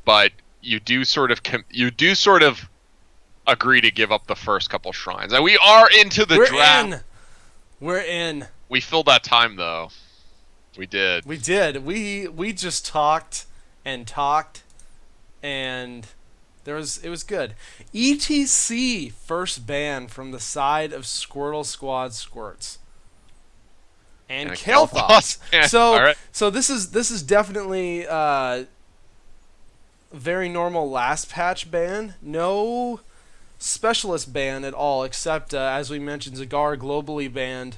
but you do sort of agree to give up the first couple shrines. And we are into the draft. We're in. We filled that time though. We did. We did. We just talked and talked, and it was good. ETC first ban from the side of Squirtle Squad Squirts. And Kael'thas. So this is definitely very normal last patch ban. No specialist ban at all, except as we mentioned, Zagar globally banned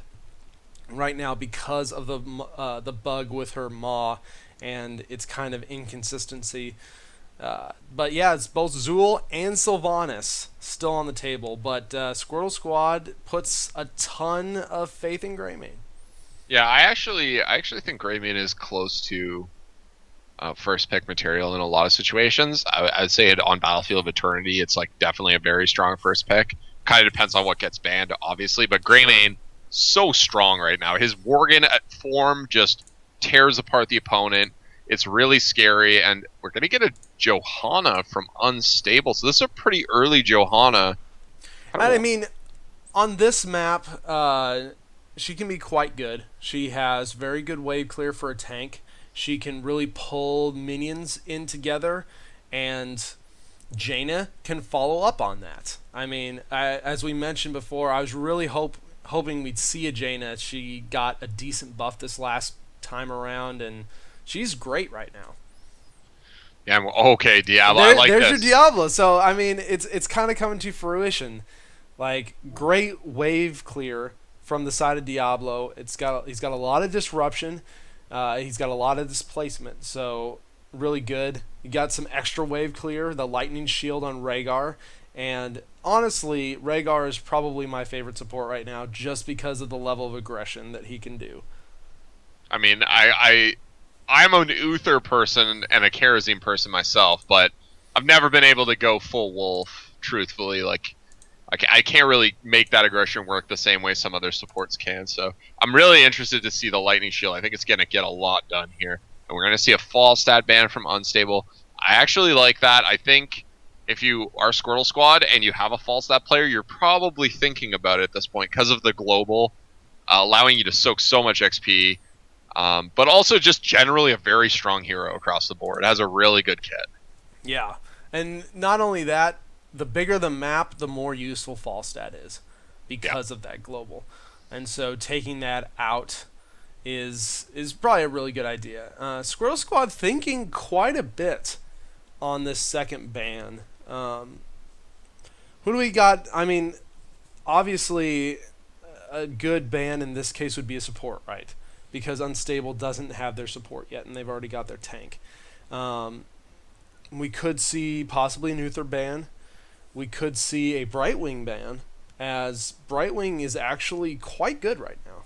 right now because of the bug with her maw and its kind of inconsistency. But yeah, it's both Zool and Sylvanas still on the table, but Squirtle Squad puts a ton of faith in Greymane. Yeah, I actually think Greymane is close to first pick material in a lot of situations. I'd say it on Battlefield of Eternity, it's like definitely a very strong first pick. Kind of depends on what gets banned, obviously, but Greymane so strong right now. His Worgen form just tears apart the opponent. It's really scary, and we're gonna get a Johanna from Unstable. So this is a pretty early Johanna. I mean, on this map, she can be quite good. She has very good wave clear for a tank. She can really pull minions in together, and Jaina can follow up on that. I mean, as we mentioned before, I was really hoping we'd see a Jaina. She got a decent buff this last time around, and she's great right now. Yeah, okay, Diablo. I like there's this. your Diablo. So I mean, it's kind of coming to fruition. Like, great wave clear from the side of Diablo. He's got a lot of disruption. He's got a lot of displacement. So really good. You got some extra wave clear. The lightning shield on Rhaegar. And honestly, Rhaegar is probably my favorite support right now, just because of the level of aggression that he can do. I mean, I'm an Uther person and a Kharazim person myself, but I've never been able to go full wolf, truthfully. Like, I can't really make that aggression work the same way some other supports can. So I'm really interested to see the Lightning Shield. I think it's going to get a lot done here. And we're going to see a fall stat ban from Unstable. I actually like that. I think if you are Squirtle Squad and you have a fall stat player, you're probably thinking about it at this point because of the global, allowing you to soak so much XP. But also just generally a very strong hero across the board. It has a really good kit. Yeah. And not only that, the bigger the map, the more useful Falstad is because of that global. And so taking that out is probably a really good idea. Squirtle Squad thinking quite a bit on this second ban. Who do we got? I mean, obviously a good ban in this case would be a support, right? Because Unstable doesn't have their support yet, and they've already got their tank. We could see possibly an Uther ban. We could see a Brightwing ban, as Brightwing is actually quite good right now.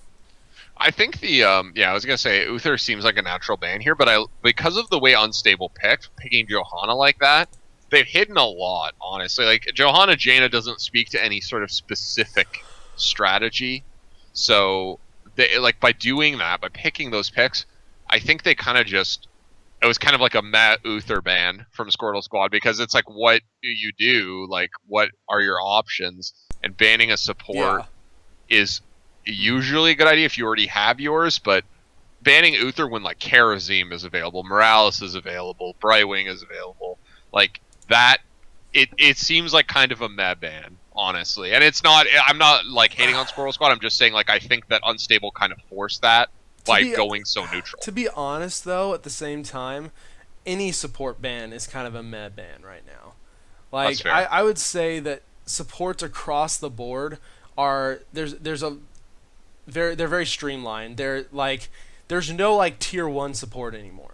I think I was gonna say Uther seems like a natural ban here, but because of the way Unstable picking Johanna like that, they've hidden a lot, honestly. Like, Johanna Jaina doesn't speak to any sort of specific strategy, so they, like, by doing that, by picking those picks, I think they kind of just, it was kind of like a Matt Uther ban from Squirtle Squad, because it's like, what do you do? Like, what are your options? And banning a support is usually a good idea if you already have yours, but banning Uther when, like, Kharazim is available, Morales is available, Brightwing is available, like that, it seems like kind of a meh ban, honestly. And it's not, I'm not like hating on Squirrel Squad, I'm just saying, like, I think that Unstable kind of forced that by going so neutral. To be honest, though, at the same time, any support ban is kind of a meh ban right now. Like, I would say that supports across the board are, they're very streamlined. They're like, there's no like tier 1 support anymore.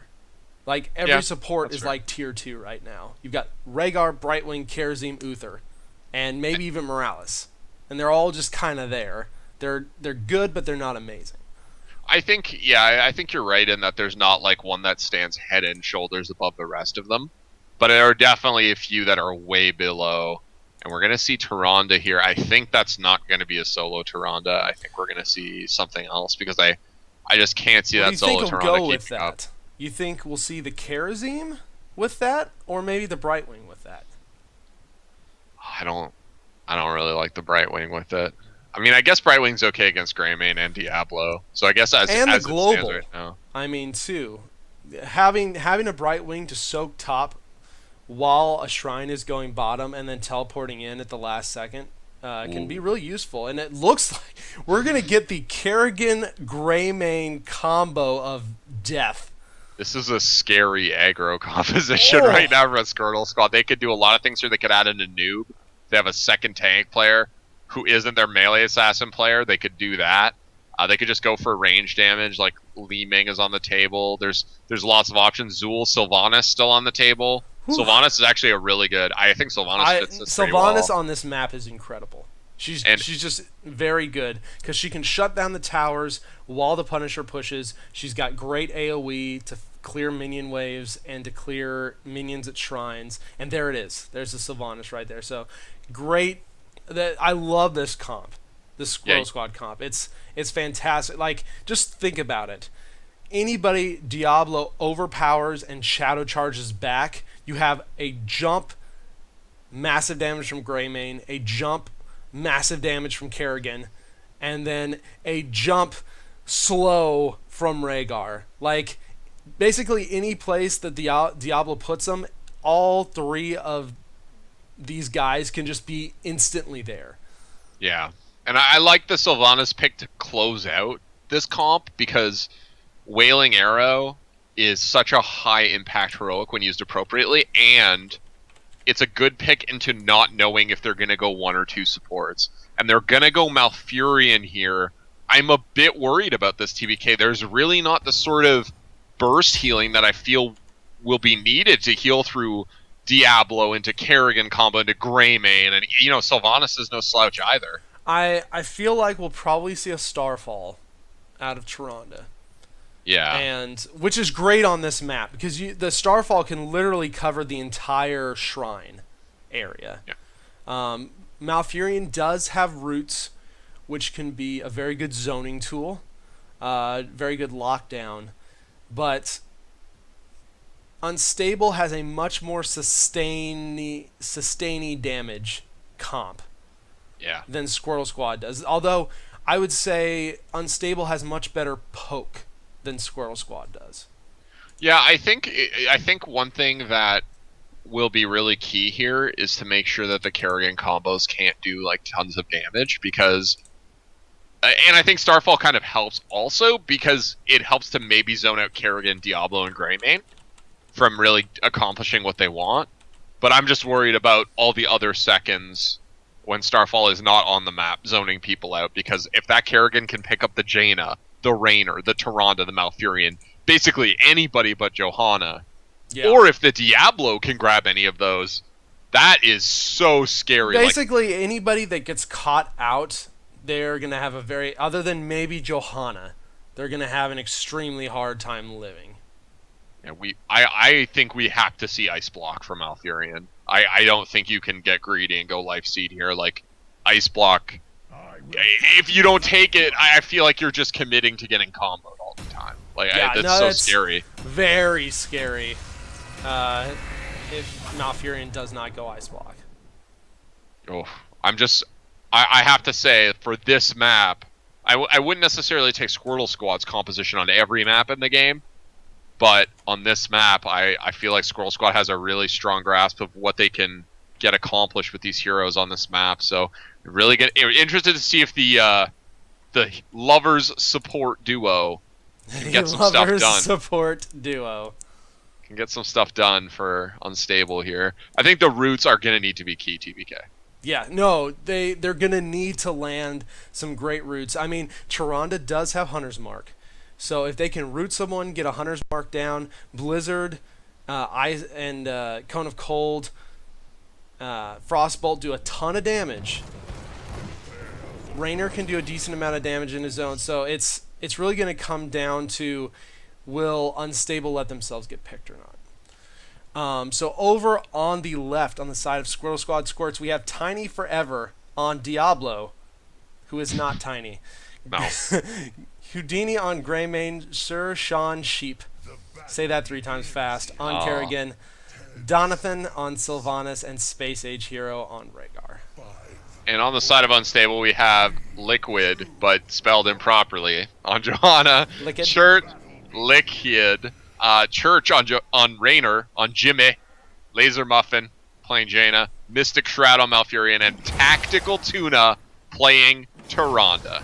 Like, every support is like tier 2 right now. You've got Rhaegar, Brightwing, Kharazim, Uther, and maybe even Morales, and they're all just kind of there. They're good, but they're not amazing. I think you're right in that there's not like one that stands head and shoulders above the rest of them, but there are definitely a few that are way below. And we're going to see Tyrande here. I think that's not going to be a solo Tyrande. I think we're going to see something else, because I just can't see that solo Tyrande keeping up. You think we'll see the Kharazim with that, or maybe the Brightwing with that? I don't I don't really like the Brightwing with it. I mean, I guess Brightwing's okay against Greymane and Diablo. So I guess And the as it stands global. right now. I mean, too, having a Brightwing to soak top while a shrine is going bottom and then teleporting in at the last second can be really useful. And it looks like we're gonna get the Kerrigan Greymane combo of death. This is a scary aggro composition right now for a Squirtle squad. They could do a lot of things here. They could add in a noob. They have a second tank player who isn't their melee assassin player. They could do that. They could just go for range damage, like Li Ming is on the table. There's lots of options. Zool, Sylvanas still on the table. Whew. Sylvanas is actually a really good. I think Sylvanas fits this pretty Sylvanas well. on this map is incredible. She's just very good because she can shut down the towers while the Punisher pushes. She's got great AoE to clear minion waves and to clear minions at shrines. And there it is. There's the Sylvanas right there. So great. I love this comp, this Squirrel Squad comp. It's fantastic. Like, just think about it. Anybody Diablo overpowers and shadow charges back, you have a jump, massive damage from Greymane, a jump, massive damage from Kerrigan, and then a jump slow from Rhaegar. Like, basically any place that Diablo puts them, all three of these guys can just be instantly there. Yeah. And I like the Sylvanas pick to close out this comp because Wailing Arrow is such a high impact heroic when used appropriately, and it's a good pick into not knowing if they're going to go one or two supports. And they're going to go Malfurion here. I'm a bit worried about this TBK. There's really not the sort of burst healing that I feel will be needed to heal through Diablo into Kerrigan combo into Greymane, and Sylvanas is no slouch either. I feel like we'll probably see a Starfall out of Tyrande. Yeah. And which is great on this map because the Starfall can literally cover the entire shrine area. Yeah. Malfurion does have roots, which can be a very good zoning tool, very good lockdown, but Unstable has a much more sustaining damage comp than Squirtle Squad does. Although I would say Unstable has much better poke than Squirtle Squad does. Yeah, I think one thing that will be really key here is to make sure that the Kerrigan combos can't do like tons of damage because and I think Starfall kind of helps also because it helps to maybe zone out Kerrigan, Diablo, and Greymane from really accomplishing what they want. But I'm just worried about all the other seconds when Starfall is not on the map zoning people out, because if that Kerrigan can pick up the Jaina, the Raynor, the Tyrande, the Malfurion, basically anybody but Johanna, or if the Diablo can grab any of those, that is so scary. Basically anybody that gets caught out, they're going to have other than maybe Johanna, they're going to have an extremely hard time living. Yeah, I think we have to see Ice Block from Malfurion. I don't think you can get greedy and go Life Seed here. Like, Ice Block, if you don't take it, I feel like you're just committing to getting comboed all the time. Like, that's so scary. Very scary if Malfurion does not go Ice Block. Oh, I have to say, for this map, I wouldn't necessarily take Squirtle Squad's composition on every map in the game. But on this map, I feel like Squirrel Squad has a really strong grasp of what they can get accomplished with these heroes on this map. So, really interested to see if the Lovers support duo can get some stuff done. Support duo can get some stuff done for Unstable here. I think the roots are going to need to be key, TBK. Yeah, no, they're going to need to land some great roots. I mean, Tyrande does have Hunter's Mark. So if they can root someone, get a Hunter's Mark down, Blizzard, Ice, and Cone of Cold, Frostbolt do a ton of damage. Raynor can do a decent amount of damage in his zone. So it's really going to come down to, will Unstable let themselves get picked or not. So over on the left, on the side of Squirtle Squad Squirts, we have Tiny Forever on Diablo, who is not tiny. No. Houdini on Greymane, Sir Sean Sheep. Say that 3 times fast. On Kerrigan. Donathan on Sylvanas, and Space Age Hero on Rhaegar. And on the side of Unstable, we have Liquid, but spelled improperly, on Johanna. Liquid. Church, Liquid. Church on Raynor, on Jimmy. Laser Muffin, playing Jaina. Mystic Shroud on Malfurion, and Tactical Tuna playing Tyrande.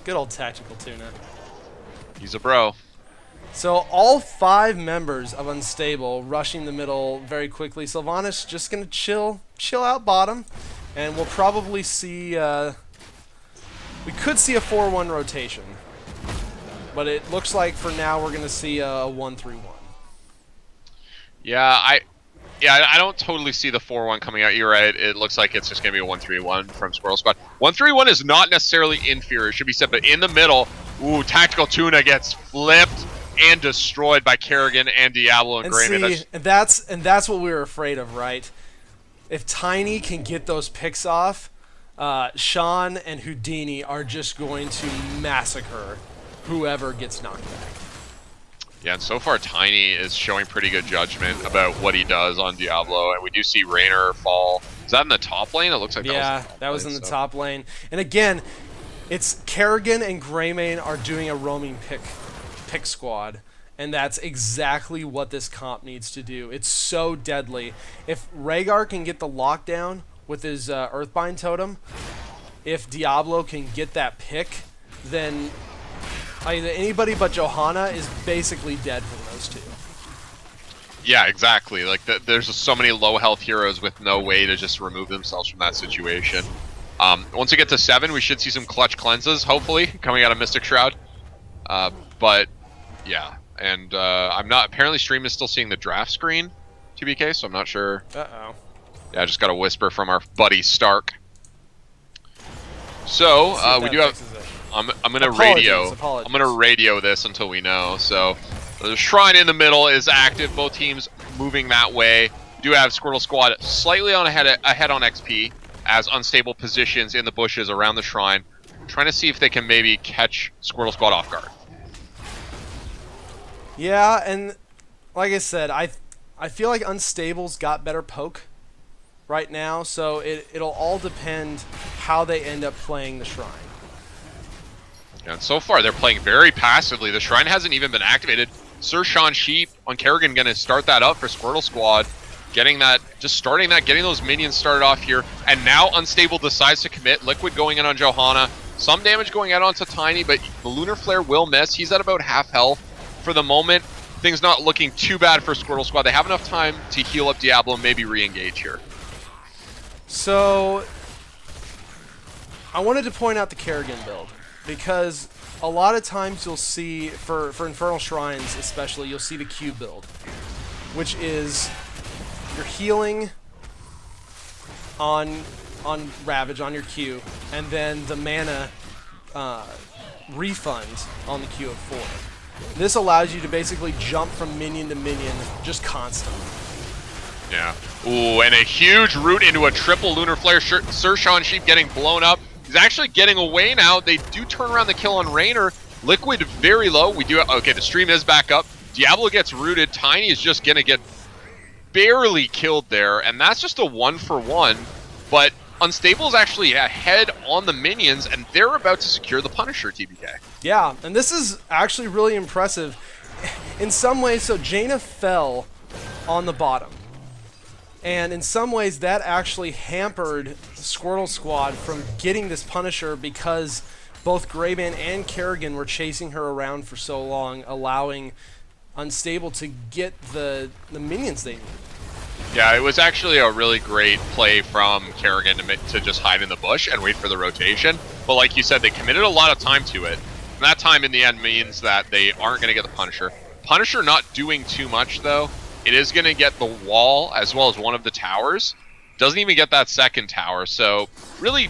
Good old Tactical Tuna. He's a bro. So all 5 members of Unstable rushing the middle very quickly. Sylvanas just going to chill out bottom. And we'll probably see, we could see a 4-1 rotation. But it looks like for now we're going to see a 1-3-1. Yeah, I don't totally see the 4-1 coming out. You're right. It looks like it's just going to be a 1-3-1 from Squirtle Squad. 1-3-1 is not necessarily inferior, it should be said, but in the middle, Tactical Tuna gets flipped and destroyed by Kerrigan and Diablo and Grayman. See, and that's what we were afraid of, right? If Tiny can get those picks off, Sean and Houdini are just going to massacre whoever gets knocked back. Yeah, and so far Tiny is showing pretty good judgment about what he does on Diablo, and we do see Raynor fall. Is that in the top lane? It looks like that was in the top lane. And again, it's Kerrigan and Greymane are doing a roaming pick squad, and that's exactly what this comp needs to do. It's so deadly. If Rhaegar can get the lockdown with his Earthbind totem, if Diablo can get that pick, then anybody but Johanna is basically dead from those two. Yeah, exactly. Like there's just so many low health heroes with no way to just remove themselves from that situation. Once we get to 7, we should see some clutch cleanses, hopefully, coming out of Mystic Shroud. But yeah, and I'm not. Apparently, stream is still seeing the draft screen, TBK. So I'm not sure. Uh-oh. Yeah, I just got a whisper from our buddy Stark. So we do have. I'm gonna radio. Apologies. I'm gonna radio this until we know. So the shrine in the middle is active. Both teams moving that way. We do have Squirtle Squad slightly on ahead on XP as Unstable positions in the bushes around the shrine, trying to see if they can maybe catch Squirtle Squad off guard. Yeah, and like I said, I feel like Unstable's got better poke right now, so it'll all depend how they end up playing the shrine. Yeah, and so far they're playing very passively. The shrine hasn't even been activated. Sir Sean Sheep on Kerrigan going to start that up for Squirtle Squad. Getting that, just starting that, getting those minions started off here. And now Unstable decides to commit. Liquid going in on Johanna. Some damage going out onto Tiny, but the Lunar Flare will miss. He's at about half health. For the moment, things not looking too bad for Squirtle Squad. They have enough time to heal up Diablo and maybe re-engage here. So, I wanted to point out the Kerrigan build, because a lot of times you'll see, for Infernal Shrines especially, you'll see the Q build, which is you're healing on Ravage, on your Q, and then the mana refund on the Q of 4. This allows you to basically jump from minion to minion just constantly. Yeah. Ooh, and a huge root into a triple Lunar Flare. Sir Sean Sheep getting blown up. He's actually getting away now. They do turn around the kill on Raynor. Liquid very low. We do. Okay, the stream is back up. Diablo gets rooted. Tiny is just going to get barely killed there, and that's just a 1-for-1. But Unstable is actually ahead on the minions, and they're about to secure the Punisher, TBK. Yeah, and this is actually really impressive in some ways. So Jaina fell on the bottom, and in some ways that actually hampered Squirtle Squad from getting this Punisher, because both Greyman and Kerrigan were chasing her around for so long, allowing Unstable to get the minions they need. Yeah, it was actually a really great play from Kerrigan to just hide in the bush and wait for the rotation. But like you said, they committed a lot of time to it. And that time in the end means that they aren't going to get the Punisher. Punisher not doing too much, though. It is going to get the wall as well as one of the towers. Doesn't even get that second tower. So really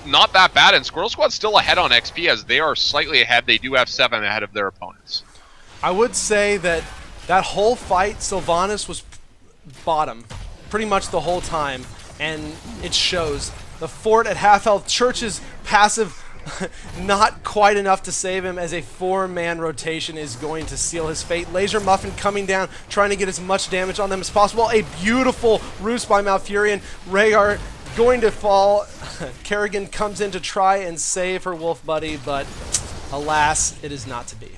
not that bad. And Squirtle Squad's still ahead on XP as they are slightly ahead. They do have 7 ahead of their opponents. I would say that whole fight, Sylvanas was bottom pretty much the whole time, and it shows. The fort at half health, Church's passive Not quite enough to save him, as a 4-man rotation is going to seal his fate. Laser Muffin coming down, trying to get as much damage on them as possible. A beautiful roost by Malfurion. Rhaegar going to fall. Kerrigan comes in to try and save her wolf buddy, but alas, it is not to be.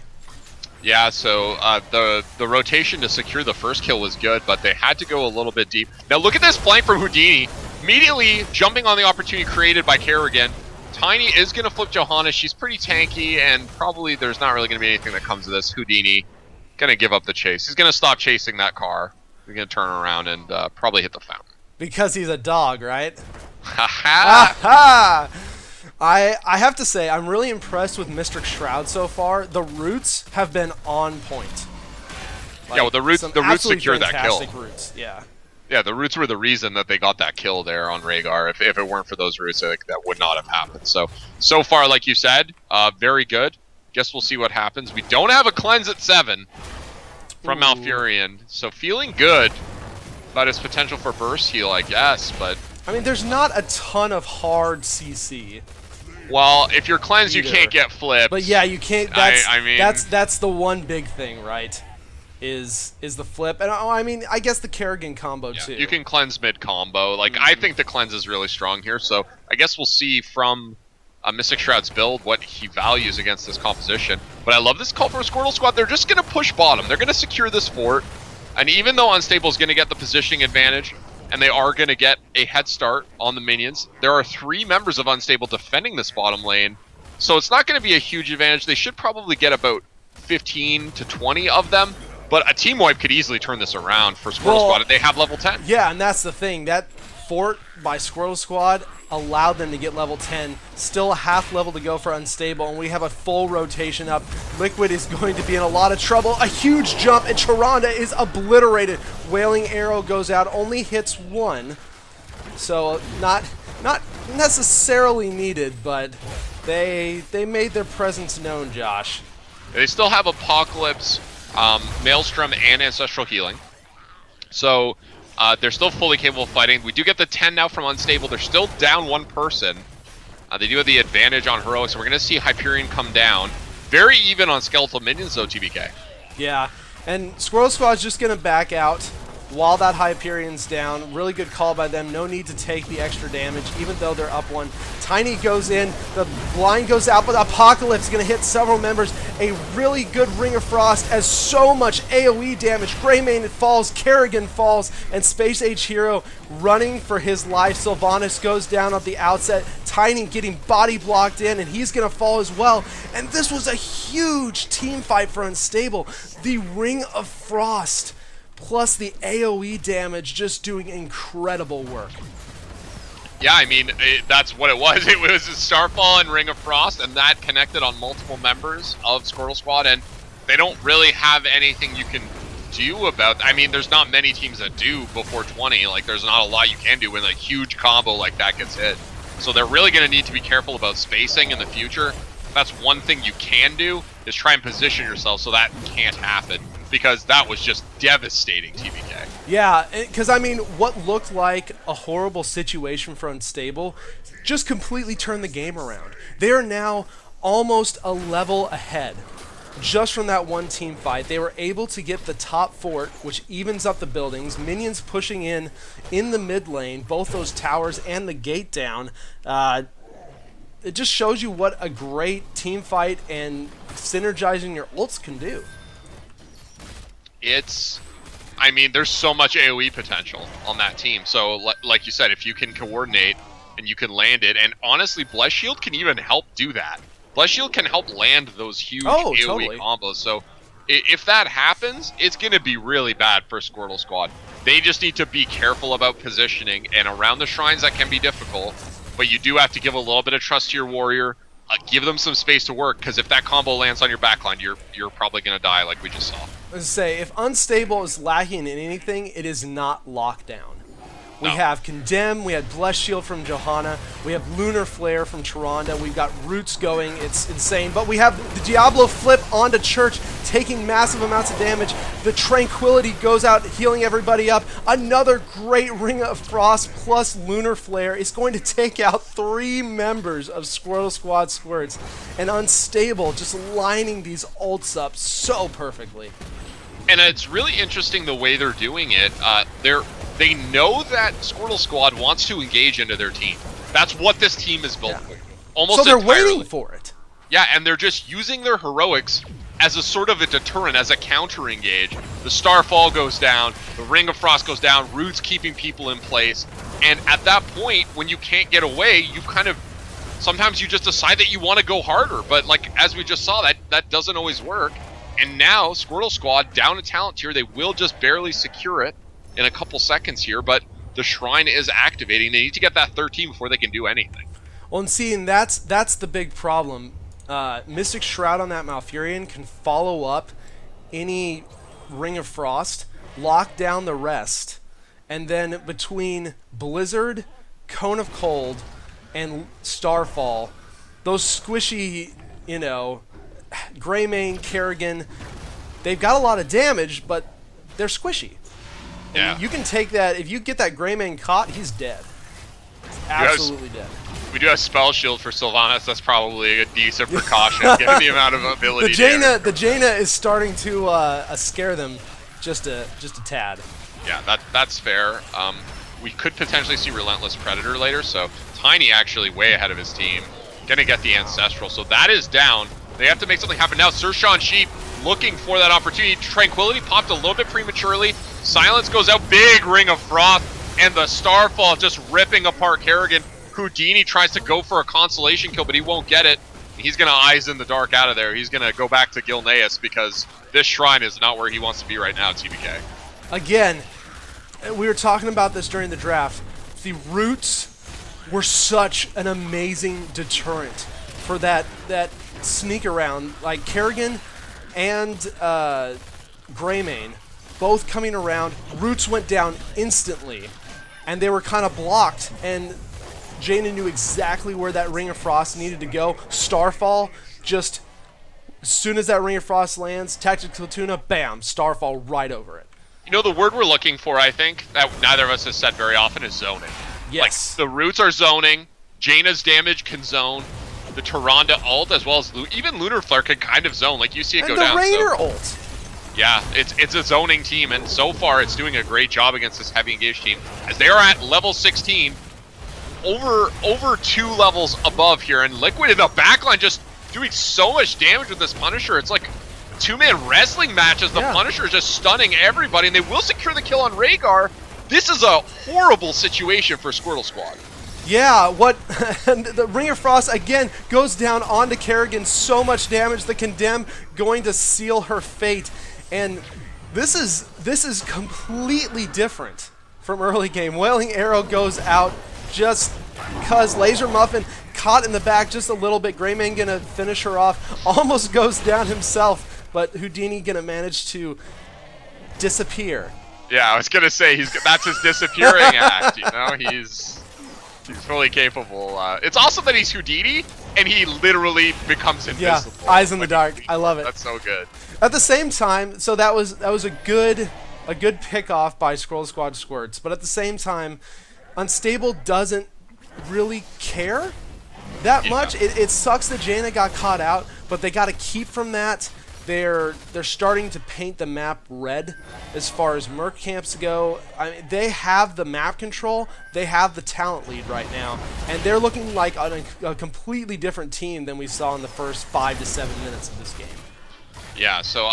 Yeah, so the rotation to secure the first kill was good, but they had to go a little bit deep. Now look at this flank from Houdini, immediately jumping on the opportunity created by Kerrigan. Tiny is going to flip Johanna. She's pretty tanky, and probably there's not really going to be anything that comes of this. Houdini going to give up the chase. He's going to stop chasing that car. He's going to turn around and probably hit the fountain. Because he's a dog, right? Ha ha! I have to say, I'm really impressed with Mystic Shroud so far. The roots have been on point. Like, yeah, well, the roots secured that kill. Roots, yeah. Yeah, the roots were the reason that they got that kill there on Rhaegar. If it weren't for those roots, that would not have happened. So far, like you said, very good. Guess we'll see what happens. We don't have a cleanse at 7 from Malfurion, so feeling good about his potential for burst heal, I guess. But I mean, there's not a ton of hard CC. Well, if you're cleansed, you can't get flipped. But yeah, you can't. I mean, that's the one big thing, right? Is the flip, and I mean, I guess the Kerrigan combo too. You can cleanse mid combo. Like I think the cleanse is really strong here, so I guess we'll see from Mystic Shroud's build what he values against this composition. But I love this call for a Squirtle squad. They're just gonna push bottom. They're gonna secure this fort, and even though Unstable is gonna get the positioning advantage, and they are gonna get a head start on the minions, there are 3 members of Unstable defending this bottom lane, so it's not gonna be a huge advantage. They should probably get about 15 to 20 of them. But a team wipe could easily turn this around for Squirtle Squad if they have level 10. Yeah, and that's the thing. That fort by Squirtle Squad allowed them to get level 10. Still a half level to go for Unstable, and we have a full rotation up. Liquid is going to be in a lot of trouble. A huge jump, and Charonda is obliterated. Wailing Arrow goes out, only hits 1. So not necessarily needed, but they made their presence known, Josh. They still have Apocalypse, Maelstrom, and Ancestral Healing. So they're still fully capable of fighting. We do get the 10 now from Unstable. They're still down 1 person. They do have the advantage on Heroic, so we're going to see Hyperion come down. Very even on Skeletal Minions, though, TBK. Yeah, and Squirrel Squad's just going to back out while that Hyperion's down. Really good call by them. No need to take the extra damage, even though they're up 1. Tiny goes in, the blind goes out, but Apocalypse is going to hit several members. A really good Ring of Frost as so much AoE damage. Greymane falls, Kerrigan falls, and Space Age Hero running for his life. Sylvanas goes down at the outset. Tiny getting body blocked in, and he's going to fall as well. And this was a huge team fight for Unstable. The Ring of Frost plus the AoE damage just doing incredible work. Yeah, I mean, that's what it was. It was a Starfall and Ring of Frost, and that connected on multiple members of Squirtle Squad, and they don't really have anything you can do about. I mean, there's not many teams that do before 20. Like, there's not a lot you can do when a huge combo like that gets hit. So they're really going to need to be careful about spacing in the future. That's one thing you can do, is try and position yourself so that can't happen, because that was just devastating, TBK. Yeah, because I mean, what looked like a horrible situation for Unstable just completely turned the game around. They are now almost a level ahead just from that one team fight. They were able to get the top fort, which evens up the buildings. Minions pushing in the mid lane, both those towers and the gate down. It just shows you what a great team fight and synergizing your ults can do. I mean, there's so much AoE potential on that team. So, like you said, if you can coordinate and you can land it, and honestly, Bless Shield can even help do that. Bless Shield can help land those huge AoE combos. So, if that happens, it's going to be really bad for Squirtle Squad. They just need to be careful about positioning, and around the shrines that can be difficult, but you do have to give a little bit of trust to your warrior. Give them some space to work, because if that combo lands on your backline, you're probably going to die like we just saw. Let's say, if Unstable is lacking in anything, it is not lockdown. We have Condemn, we had Blessed Shield from Johanna, we have Lunar Flare from Tyrande, we've got Roots going, it's insane. But we have the Diablo flip onto Church, taking massive amounts of damage. The Tranquility goes out, healing everybody up. Another great Ring of Frost plus Lunar Flare is going to take out 3 members of Squirtle Squad Squirts. And Unstable just lining these ults up so perfectly. And it's really interesting the way they're doing it. They know that Squirtle Squad wants to engage into their team. That's what this team is built for. Almost so they're entirely. waiting for it. Yeah, and they're just using their heroics as a sort of a deterrent, as a counter engage. The Starfall goes down, the Ring of Frost goes down, Roots keeping people in place. And at that point, when you can't get away, you kind of, sometimes you just decide that you want to go harder. But like, as we just saw, that doesn't always work. And now, Squirtle Squad, down a talent tier, they will just barely secure it in a couple seconds here, but the Shrine is activating. They need to get that 13 before they can do anything. Well, and see, and that's the big problem. Mystic Shroud on that Malfurion can follow up any Ring of Frost, lock down the rest, and then between Blizzard, Cone of Cold, and Starfall, those squishy, Greymane, Kerrigan, they've got a lot of damage, but they're squishy. Yeah. You can take that, if you get that Greymane caught, he's dead. Absolutely dead. We do have Spell Shield for Sylvanas. That's probably a decent precaution, given the amount of ability. The Jaina is starting to scare them just a tad. Yeah, that's fair. We could potentially see Relentless Predator later, so Tiny actually way ahead of his team. Gonna get the Ancestral, so that is down. They have to make something happen now. Sershawn Sheep looking for that opportunity. Tranquility popped a little bit prematurely. Silence goes out, big Ring of Frost, and the Starfall just ripping apart Kerrigan. Houdini tries to go for a consolation kill, but he won't get it. He's going to Eyes in the Dark out of there. He's going to go back to Gilneas because this Shrine is not where he wants to be right now, TBK. Again, we were talking about this during the draft. The Roots were such an amazing deterrent for that sneak around. Like Kerrigan and Greymane both coming around. Roots went down instantly, and they were kind of blocked, and Jaina knew exactly where that Ring of Frost needed to go. Starfall, just as soon as that Ring of Frost lands, Tactical Tuna, bam, Starfall right over it. The word we're looking for, I think, that neither of us has said very often, is zoning. Yes. Like, the Roots are zoning, Jaina's damage can zone, the Tyrande ult, as well as even Lunar Flare can kind of zone. Like, you see it go down. And the Raider ult. Yeah, it's a zoning team, and so far it's doing a great job against this heavy engaged team, as they are at level 16, over 2 levels above here, and Liquid in the backline just doing so much damage with this Punisher. It's like a 2-man wrestling match as the Punisher is just stunning everybody, and they will secure the kill on Rhaegar. This is a horrible situation for Squirtle Squad. Yeah, the Ring of Frost again goes down onto Kerrigan, so much damage. The Condemn going to seal her fate. And this is completely different from early game. Wailing Arrow goes out just because Laser Muffin caught in the back just a little bit. Greymane gonna finish her off. Almost goes down himself, but Houdini gonna manage to disappear. Yeah, I was gonna say that's his disappearing act. He's fully capable. It's awesome that he's Houdini and he literally becomes invisible. Yeah, Eyes in the Dark. I love it. That's so good. At the same time, so that was a good pick off by Squirtle Squad Squirts, but at the same time, Unstable doesn't really care that much. It sucks that Jaina got caught out, but they got to keep from that. They're starting to paint the map red as far as Merc camps go. I mean, they have the map control, they have the talent lead right now, and they're looking like a completely different team than we saw in the first 5 to 7 minutes of this game. Yeah, so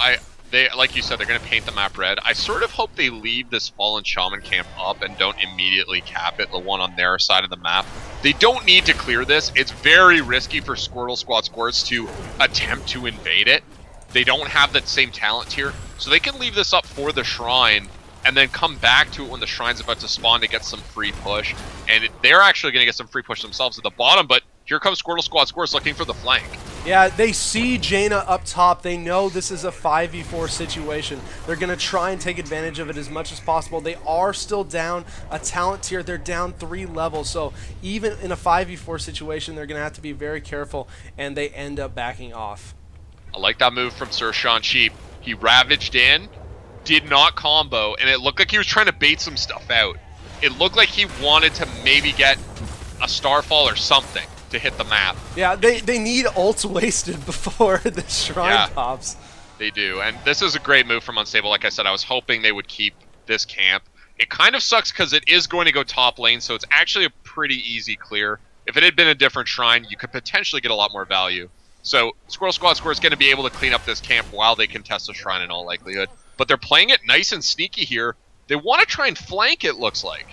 they like you said, they're going to paint the map red. I sort of hope they leave this Fallen Shaman camp up and don't immediately cap it, the one on their side of the map. They don't need to clear this. It's very risky for Squirtle Squad Squirts to attempt to invade it. They don't have that same talent tier, so they can leave this up for the Shrine and then come back to it when the Shrine's about to spawn to get some free push. And they're actually going to get some free push themselves at the bottom, but here comes Squirtle Squad Squirts looking for the flank. Yeah, they see Jaina up top. They know this is a 5v4 situation. They're going to try and take advantage of it as much as possible. They are still down a talent tier. They're down 3 levels. So even in a 5v4 situation, they're going to have to be very careful, and they end up backing off. I like that move from Sir Sean Sheep. He ravaged in, did not combo, and it looked like he was trying to bait some stuff out. It looked like he wanted to maybe get a Starfall or something to hit the map. Yeah, they need ults wasted before the shrine pops. They do, and this is a great move from Unstable. Like I said, I was hoping they would keep this camp. It kind of sucks because it is going to go top lane, so it's actually a pretty easy clear. If it had been a different shrine, you could potentially get a lot more value. So Squirtle Squad Squirts going to be able to clean up this camp while they contest the shrine in all likelihood. But they're playing it nice and sneaky here. They want to try and flank, it looks like.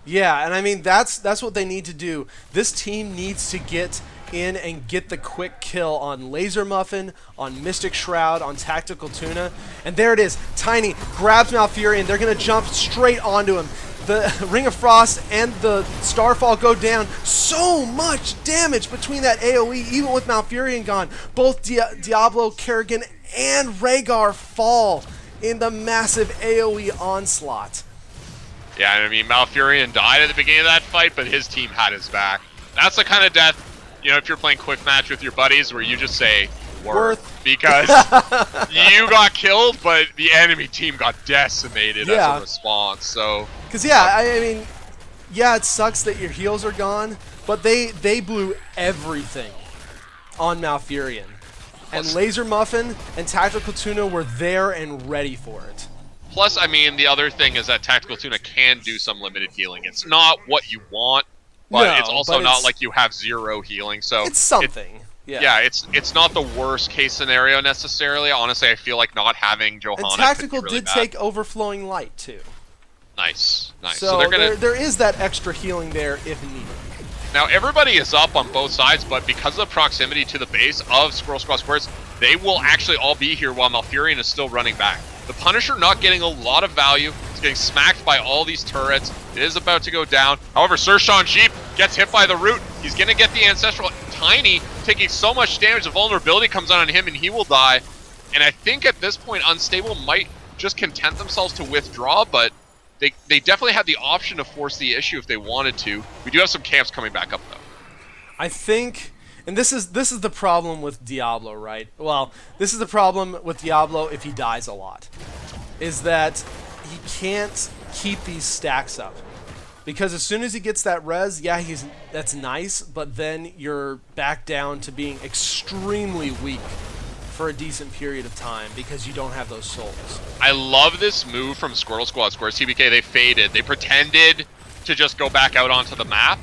Yeah, and I mean, that's what they need to do. This team needs to get in and get the quick kill on Laser Muffin, on Mystic Shroud, on Tactical Tuna. And there it is. Tiny grabs Malfurion. They're going to jump straight onto him. The Ring of Frost and the Starfall go down. So much damage between that AoE, even with Malfurion gone. Both Diablo, Kerrigan, and Rhaegar fall in the massive AoE onslaught. Yeah, I mean, Malfurion died at the beginning of that fight, but his team had his back. That's the kind of death, you know, if you're playing quick match with your buddies, where you just say, worth. Because you got killed, but the enemy team got decimated as a response, so... Because, yeah, I mean, yeah, it sucks that your heals are gone, but they blew everything on Malfurion. And Laser Muffin and Tactical Tuna were there and ready for it. Plus, I mean, the other thing is that Tactical Tuna can do some limited healing. It's not what you want, but it's also not like you have 0 healing. So it's something. Yeah, it's not the worst case scenario necessarily. Honestly, I feel like not having Johanna. And Tactical really did take Overflowing Light too. Nice. So they're gonna... there is that extra healing there if needed. Now everybody is up on both sides, but because of the proximity to the base of Squirtle Squad Squirts, they will actually all be here while Malfurion is still running back. The Punisher not getting a lot of value. It's getting smacked by all these turrets. It is about to go down. However, Sir Sean Sheep gets hit by the root. He's going to get the Ancestral. Tiny taking so much damage. The vulnerability comes on him and he will die. And I think at this point, Unstable might just content themselves to withdraw, but they definitely had the option to force the issue if they wanted to. We do have some camps coming back up, though. I think... And this is the problem with Diablo, right? Well, this is the problem with Diablo if he dies a lot. Is that he can't keep these stacks up. Because as soon as he gets that res, yeah, that's nice, but then you're back down to being extremely weak for a decent period of time because you don't have those souls. I love this move from Squirtle Squad Squirts. TBK, they faded. They pretended to just go back out onto the map.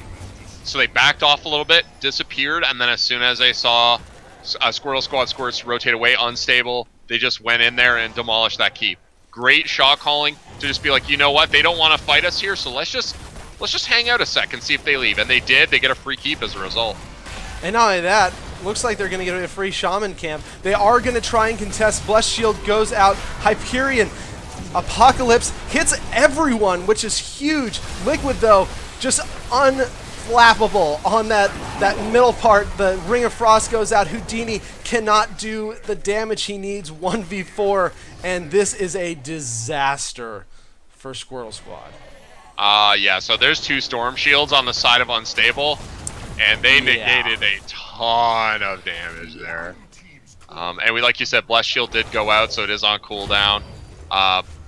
So they backed off a little bit, disappeared, and then as soon as they saw Squirtle Squad Squirts rotate away, Unstable, they just went in there and demolished that keep. Great shot calling to just be like, you know what, they don't want to fight us here, so let's just hang out a sec and see if they leave. And they did. They get a free keep as a result. And not only that, looks like they're going to get a free Shaman camp. They are going to try and contest. Blessed Shield goes out. Hyperion, Apocalypse hits everyone, which is huge. Liquid, though, just unflappable on that middle part. The Ring of Frost goes out. Houdini cannot do the damage he needs 1v4, and this is a disaster for Squirtle Squad. Yeah, so there's 2 Storm Shields on the side of Unstable, and they negated a ton of damage there. And like you said, Blessed Shield did go out, so it is on cooldown.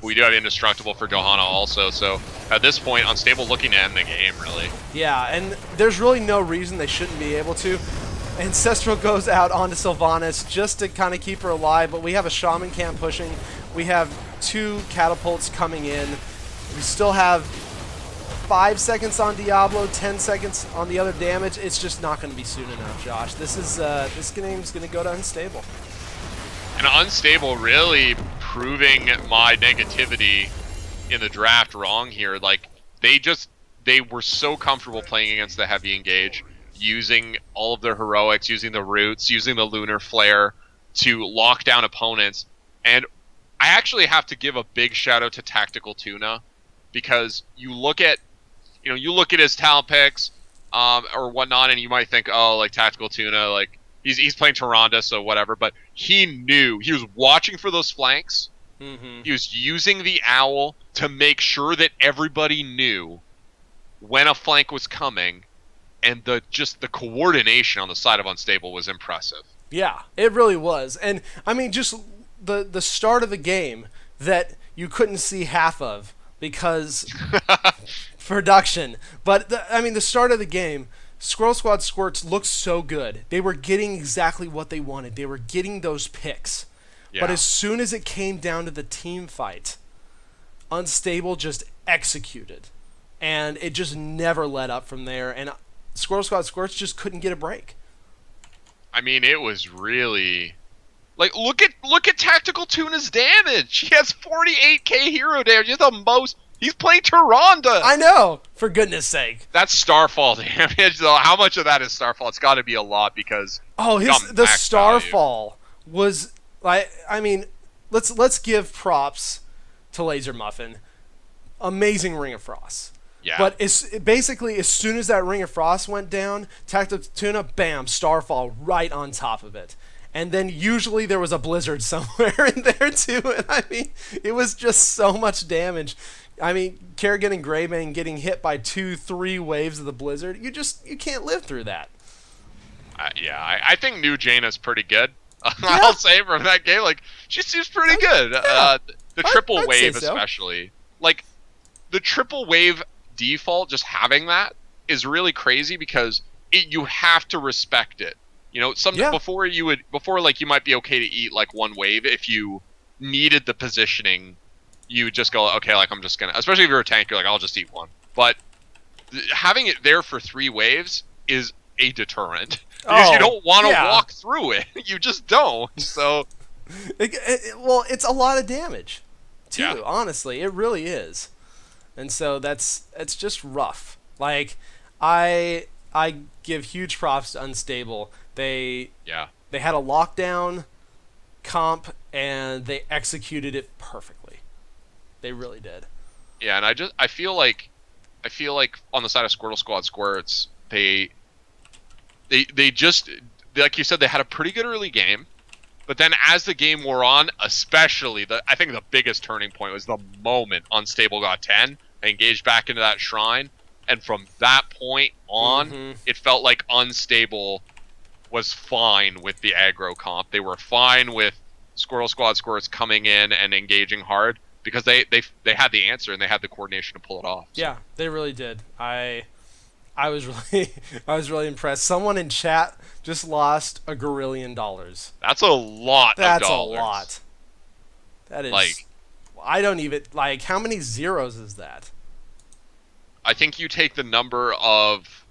We do have Indestructible for Johanna also, so at this point, Unstable looking to end the game, really. Yeah, and there's really no reason they shouldn't be able to. Ancestral goes out onto Sylvanas just to kind of keep her alive, but we have a Shaman camp pushing. We have 2 catapults coming in. We still have 5 seconds on Diablo, 10 seconds on the other damage. It's just not going to be soon enough, Josh. This game's going to go to Unstable. And Unstable really proving my negativity in the draft wrong here. Like, they were so comfortable playing against the heavy engage, using all of their heroics, using the roots, using the lunar flare to lock down opponents. And I actually have to give a big shout out to Tactical Tuna, because you look at his talent picks or whatnot, and you might think, oh, like Tactical Tuna, like He's playing Tyrande, so whatever. But he knew he was watching for those flanks. Mm-hmm. He was using the owl to make sure that everybody knew when a flank was coming, and the coordination on the side of Unstable was impressive. Yeah, it really was. And I mean, just the start of the game that you couldn't see half of because production. But the start of the game, Squirrel Squad Squirts looked so good. They were getting exactly what they wanted. They were getting those picks. Yeah. But as soon as it came down to the team fight, Unstable just executed. And it just never let up from there. And Squirrel Squad Squirts just couldn't get a break. I mean, it was really... Like, look at Tactical Tuna's damage. He has 48k hero damage. He's the most... He's playing Tyrande. I know, for goodness sake. That's Starfall damage, though. How much of that is Starfall? It's got to be a lot because... Oh, the Starfall was... I mean, let's give props to Laser Muffin. Amazing Ring of Frost. Yeah. But basically, as soon as that Ring of Frost went down, Tactical Tuna, bam, Starfall right on top of it. And then usually there was a blizzard somewhere in there too. And I mean, it was just so much damage. I mean, Kerrigan and Greybane getting hit by 2-3 waves of the blizzard. You can't live through that. I think New Jaina's pretty good. Yeah. I'll say from that game, like, she seems pretty good. Yeah. The triple wave especially. Like, the triple wave default, just having that is really crazy because you have to respect it. You know, before you might be okay to eat like one wave if you needed the positioning. You would just go, okay, like I'm just gonna, especially if you're a tank, you're like, I'll just eat one. But having it there for 3 waves is a deterrent because you don't want to walk through it. You just don't. So, well, it's a lot of damage too. Yeah. Honestly, it really is. And so it's just rough. Like, I give huge props to Unstable. They had a lockdown comp and they executed it perfectly. They really did. Yeah, and I feel like on the side of Squirtle Squad Squirts, they just, like you said, they had a pretty good early game. But then as the game wore on, especially I think the biggest turning point was the moment Unstable got 10. They engaged back into that shrine, and from that point on, it felt like Unstable was fine with the aggro comp. They were fine with Squirrel Squad Squirts coming in and engaging hard because they had the answer and they had the coordination to pull it off. So. Yeah, they really did. I was really impressed. Someone in chat just lost $1 gorillion. That's a lot of dollars. That's a lot. That is like, I don't even, like, how many zeros is that? I think you take the number of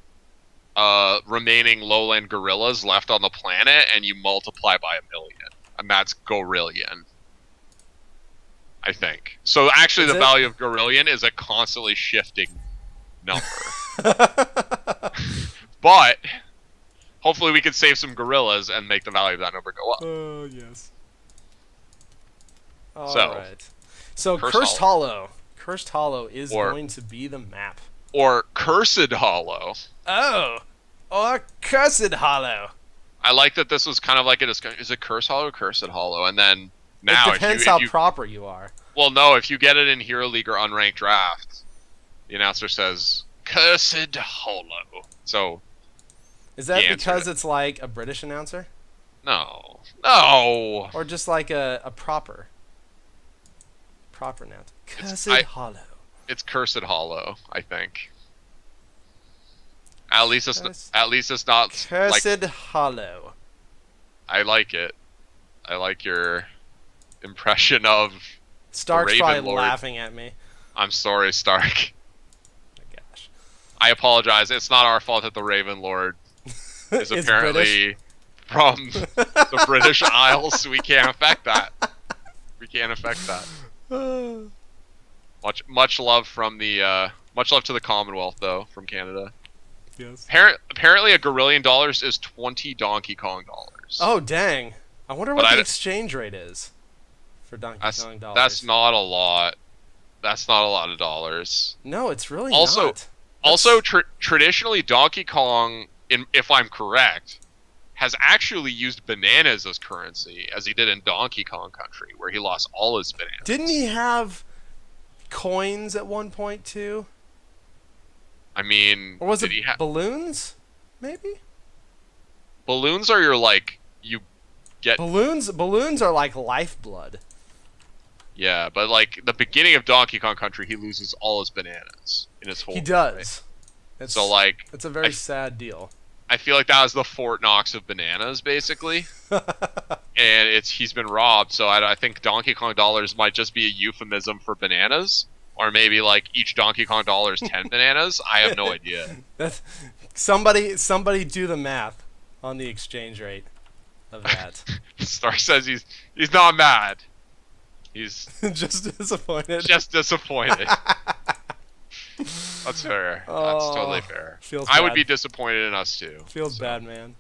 remaining lowland gorillas left on the planet and you multiply by 1 million. And that's gorillion. I think. So actually the value of gorillion is a constantly shifting number. But hopefully we can save some gorillas and make the value of that number go up. Oh, yes. All so, right. So Cursed Hollow. Cursed Hollow is going to be the map. Or Cursed Hollow. Oh. Or Cursed Hollow. I like that this was kind of like a discussion. Is it Cursed Hollow or Cursed Hollow? And then now... It depends how proper you are. Well, no. If you get it in Hero League or Unranked Draft, the announcer says, Cursed Hollow. So... Is that because it's like a British announcer? No. No! Or just like a proper announcer. Cursed Hollow. It's Cursed Hollow, I think. At least it's not Cursed like, Hollow. I like it. I like your impression of Stark's probably laughing at me. I'm sorry, Stark. Oh my gosh. I apologize. It's not our fault that the Raven Lord is apparently from the British Isles. We can't affect that. We can't affect that. Much love from the much love to the Commonwealth though from Canada. Yes. Apparently, $1 gorillion is 20 Donkey Kong dollars. Oh dang! I wonder what the exchange rate is for Donkey Kong dollars. That's not a lot. That's not a lot of dollars. No, it's really not. Also, traditionally, Donkey Kong, if I'm correct, has actually used bananas as currency, as he did in Donkey Kong Country, where he lost all his bananas. Didn't he have coins at one point too? I mean, Or was it balloons? Maybe? Balloons are you get... Balloons are like lifeblood. Yeah, but like the beginning of Donkey Kong Country, he loses all his bananas in his whole... He does. Right? So like... It's a very sad deal. I feel like that was the Fort Knox of bananas, basically. And he's been robbed, so I think Donkey Kong dollars might just be a euphemism for bananas. Or maybe like each Donkey Kong dollar is 10 bananas. I have no idea. Somebody do the math on the exchange rate of that. Star says he's not mad. He's just disappointed. Just disappointed. That's fair. That's totally fair. I would be disappointed in us too. Feels bad, man.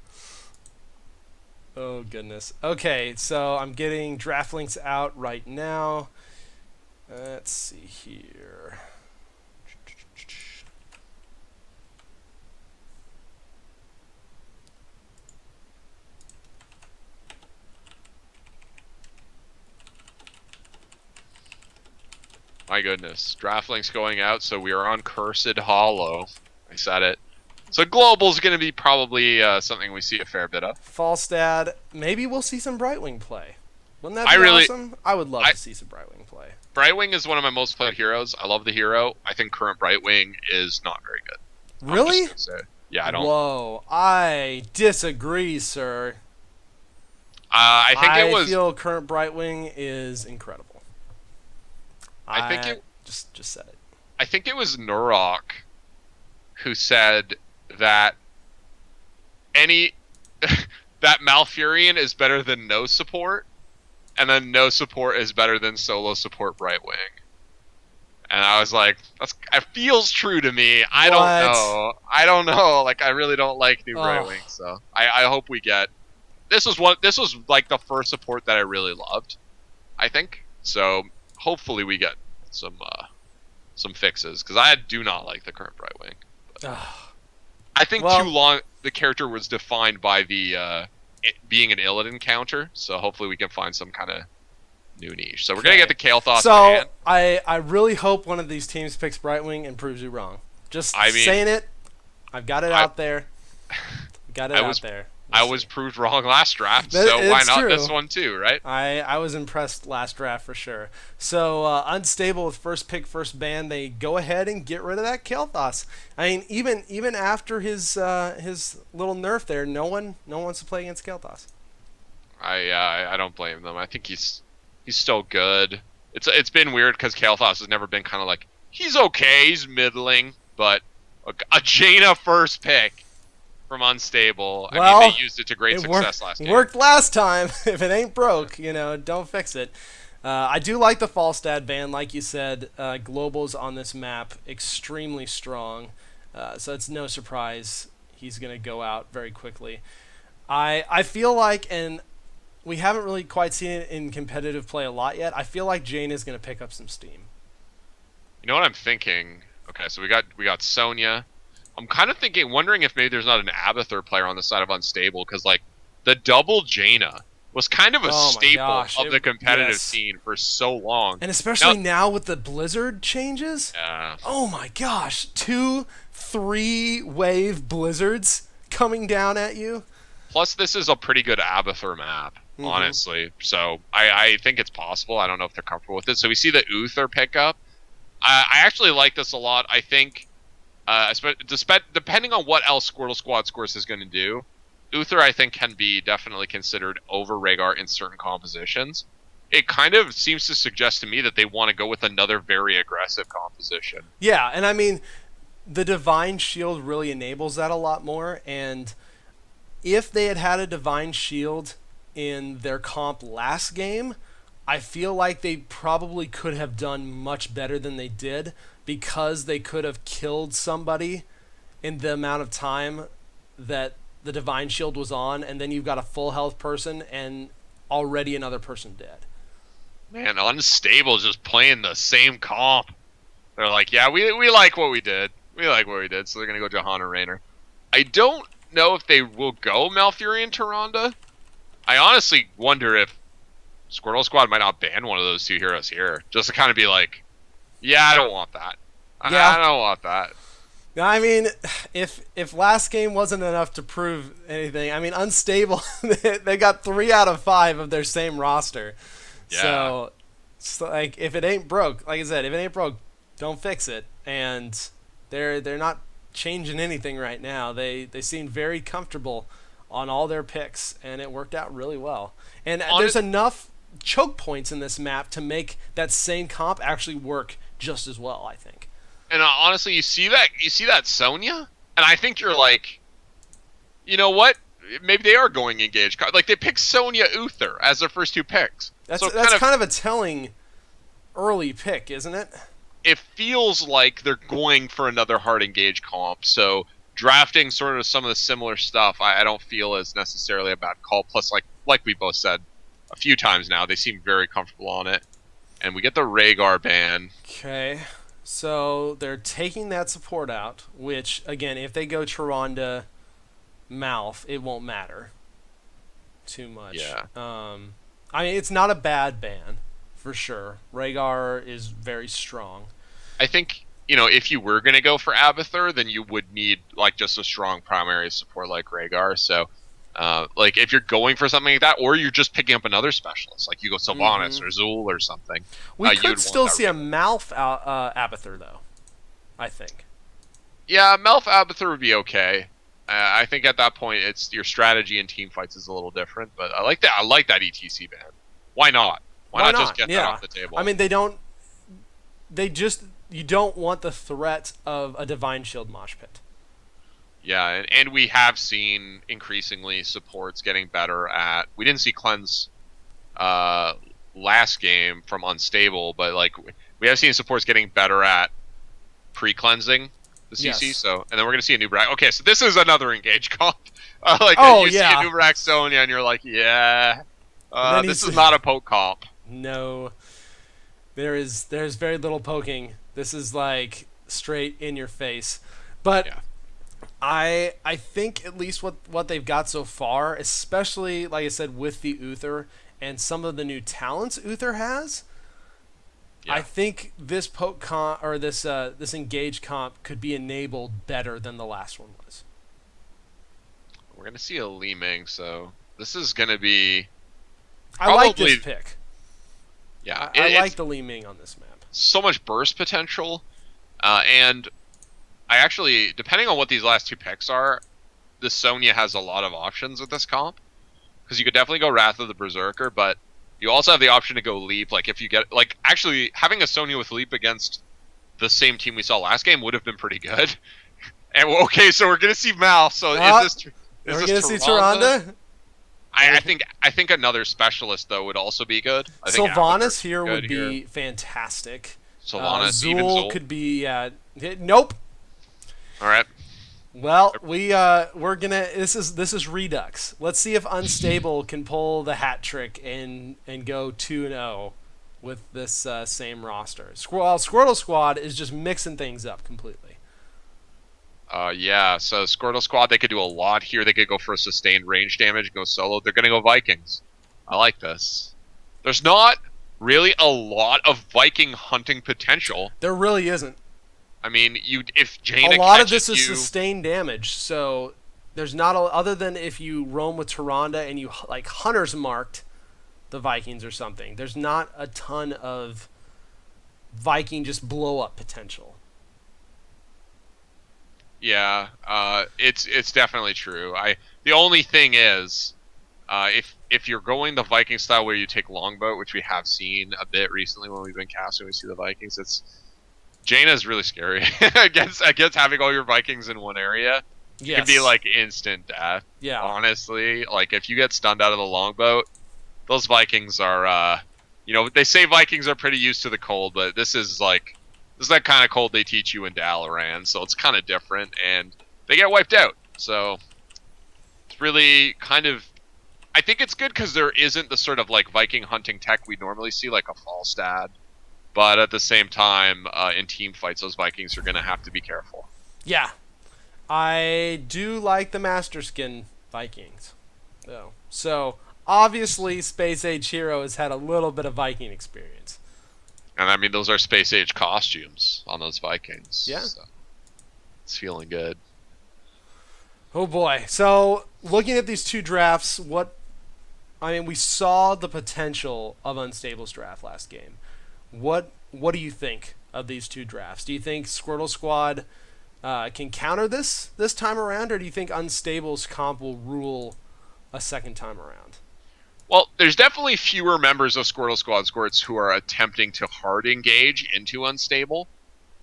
Oh goodness. Okay, so I'm getting draft links out right now. Let's see here. My goodness. Draft links going out, so we are on Cursed Hollow. I said it. So Global's going to be probably something we see a fair bit of. Falstad, maybe we'll see some Brightwing play. Wouldn't that be awesome? I would love to see some Brightwing play. Brightwing is one of my most played heroes. I love the hero. I think current Brightwing is not very good. Really? Yeah, I don't... Whoa, I disagree, sir. I feel current Brightwing is incredible. I think it... Just said it. I think it was Nurok who said that that Malfurion is better than no support, and then no support is better than solo support Brightwing. And I was like, it feels true to me. I don't know. Like, I really don't like new Brightwing, so I hope we get... This was like the first support that I really loved, I think. So hopefully we get some fixes, because I do not like the current Brightwing. I think too long the character was defined by the it being an Illidan counter, so hopefully we can find some kind of new niche. So we're gonna get the Kael'thas. So I really hope one of these teams picks Brightwing and proves you wrong. Just saying it. I've got it out there. Got it out there. I was proved wrong last draft, so why not this one too, right? I was impressed last draft for sure. So Unstable with first pick, first ban, they go ahead and get rid of that Kael'thas. I mean, even after his little nerf there, no one wants to play against Kael'thas. I don't blame them. I think he's still good. It's been weird because Kael'thas has never been kind of like, he's okay, he's middling, but a Jaina first pick from Unstable. I mean, they used it to great success last game. Worked last time. If it ain't broke, don't fix it. I do like the Falstad ban, like you said. Global's on this map extremely strong, so it's no surprise he's going to go out very quickly. I feel like, and we haven't really quite seen it in competitive play a lot yet, I feel like Jane is going to pick up some steam. You know what I'm thinking? Okay, so we got Sonya. I'm kind of wondering if maybe there's not an Abathur player on the side of Unstable, because like the double Jaina was kind of a staple of the competitive scene for so long, and especially now with the Blizzard changes. Yeah. Oh my gosh, 2-3 wave blizzards coming down at you. Plus, this is a pretty good Abathur map, honestly. So I think it's possible. I don't know if they're comfortable with it. So we see the Uther pickup. I actually like this a lot. I think. Depending on what else Squirtle Squad Squirts is going to do, Uther, I think, can be definitely considered over Rhaegar in certain compositions. It kind of seems to suggest to me that they want to go with another very aggressive composition. Yeah, and I mean, the Divine Shield really enables that a lot more, and if they had a Divine Shield in their comp last game, I feel like they probably could have done much better than they did, because they could have killed somebody in the amount of time that the Divine Shield was on, and then you've got a full health person and already another person dead. Man, Unstable just playing the same comp. They're like, yeah, we like what we did. We like what we did, so they're going to go Johanna Raynor. I don't know if they will go Malfurion Tyrande. I honestly wonder if Squirtle Squad might not ban one of those two heroes here, just to kind of be like, yeah, I don't want that. Yeah. I don't want that. I mean, if last game wasn't enough to prove anything, I mean, Unstable, they got 3 out of 5 of their same roster. Yeah. So, it's like, if it ain't broke, like I said, if it ain't broke, don't fix it. And they're not changing anything right now. They seem very comfortable on all their picks, and it worked out really well. And there's enough choke points in this map to make that same comp actually work just as well, I think. And honestly, you see that Sonya, and I think you're like, you know what? Maybe they are going engage. Like they picked Sonya Uther as their first 2 picks. That's so kind of a telling early pick, isn't it? It feels like they're going for another hard engage comp. So drafting sort of some of the similar stuff, I don't feel is necessarily a bad call. Plus, like we both said a few times now, they seem very comfortable on it. And we get the Rhaegar ban. Okay. So they're taking that support out, which, again, if they go Tyrande Malf, it won't matter too much. Yeah. I mean, it's not a bad ban, for sure. Rhaegar is very strong. I think, if you were going to go for Abathur, then you would need, just a strong primary support like Rhaegar. So, if you're going for something like that, or you're just picking up another specialist, like you go Sylvanas or Zul or something. We could still see a Malf Abathur, though, I think. Yeah, Malf Abathur would be okay. I think at that point, it's your strategy in team fights is a little different, but I like that. I like that ETC ban. Why not? Why not just get that off the table? I mean, you don't want the threat of a Divine Shield mosh pit. Yeah, and we have seen increasingly supports getting better at. We didn't see cleanse last game from Unstable, but we have seen supports getting better at pre-cleansing the CC. Yes. So, and then we're gonna see a new Brack. Okay, so this is another engage comp. You see a new Brack Sonya, and you're like, yeah, this is not a poke comp. No, there's very little poking. This is like straight in your face, but. Yeah. I think at least what they've got so far, especially like I said with the Uther and some of the new talents Uther has, I think this poke comp or this engage comp could be enabled better than the last one was. We're gonna see a Li Ming, so this is gonna be. I like this pick. Yeah, I like the Li Ming on this map. So much burst potential, and. I actually, depending on what these last 2 picks are, the Sonya has a lot of options with this comp. Because you could definitely go Wrath of the Berserker, but you also have the option to go Leap. If you get, actually, having a Sonya with Leap against the same team we saw last game would have been pretty good. And, okay, so we're going to see Mal, so is this we're going to see Tyrande? I think another specialist, though, would also be good. I think Sylvanas here would be fantastic. Sylvanas, even Zul could be, nope. All right. Well, we're gonna. This is Redux. Let's see if Unstable can pull the hat trick and go 2-0 with this same roster. Squirtle Squad is just mixing things up completely. Yeah. So Squirtle Squad, they could do a lot here. They could go for a sustained range damage, go solo. They're gonna go Vikings. I like this. There's not really a lot of Viking hunting potential. There really isn't. I mean, if Jaina a lot of this is sustained damage, so there's not other than if you roam with Tyrande and you hunters marked the Vikings or something. There's not a ton of Viking just blow up potential. Yeah, it's definitely true. The only thing is, if you're going the Viking style where you take longbow, which we have seen a bit recently when we've been casting, we see the Vikings. Jaina is really scary against having all your Vikings in one area. Yes. It can be instant death. Yeah. Honestly, if you get stunned out of the longbow, those Vikings are, they say Vikings are pretty used to the cold, but this is that kind of cold they teach you in Dalaran, so it's kind of different, and they get wiped out. So it's really kind of, I think it's good because there isn't the sort of Viking hunting tech we normally see, like a Falstad. But at the same time, in team fights, those Vikings are going to have to be careful. Yeah. I do like the Master Skin Vikings, though. So obviously, Space Age Hero has had a little bit of Viking experience. And I mean, those are space age costumes on those Vikings. Yeah. So it's feeling good. Oh boy. So looking at these two drafts, we saw the potential of Unstable's draft last game. What do you think of these two drafts? Do you think Squirtle Squad can counter this time around, or do you think Unstable's comp will rule a second time around? Well, there's definitely fewer members of Squirtle Squad Squirts who are attempting to hard engage into Unstable.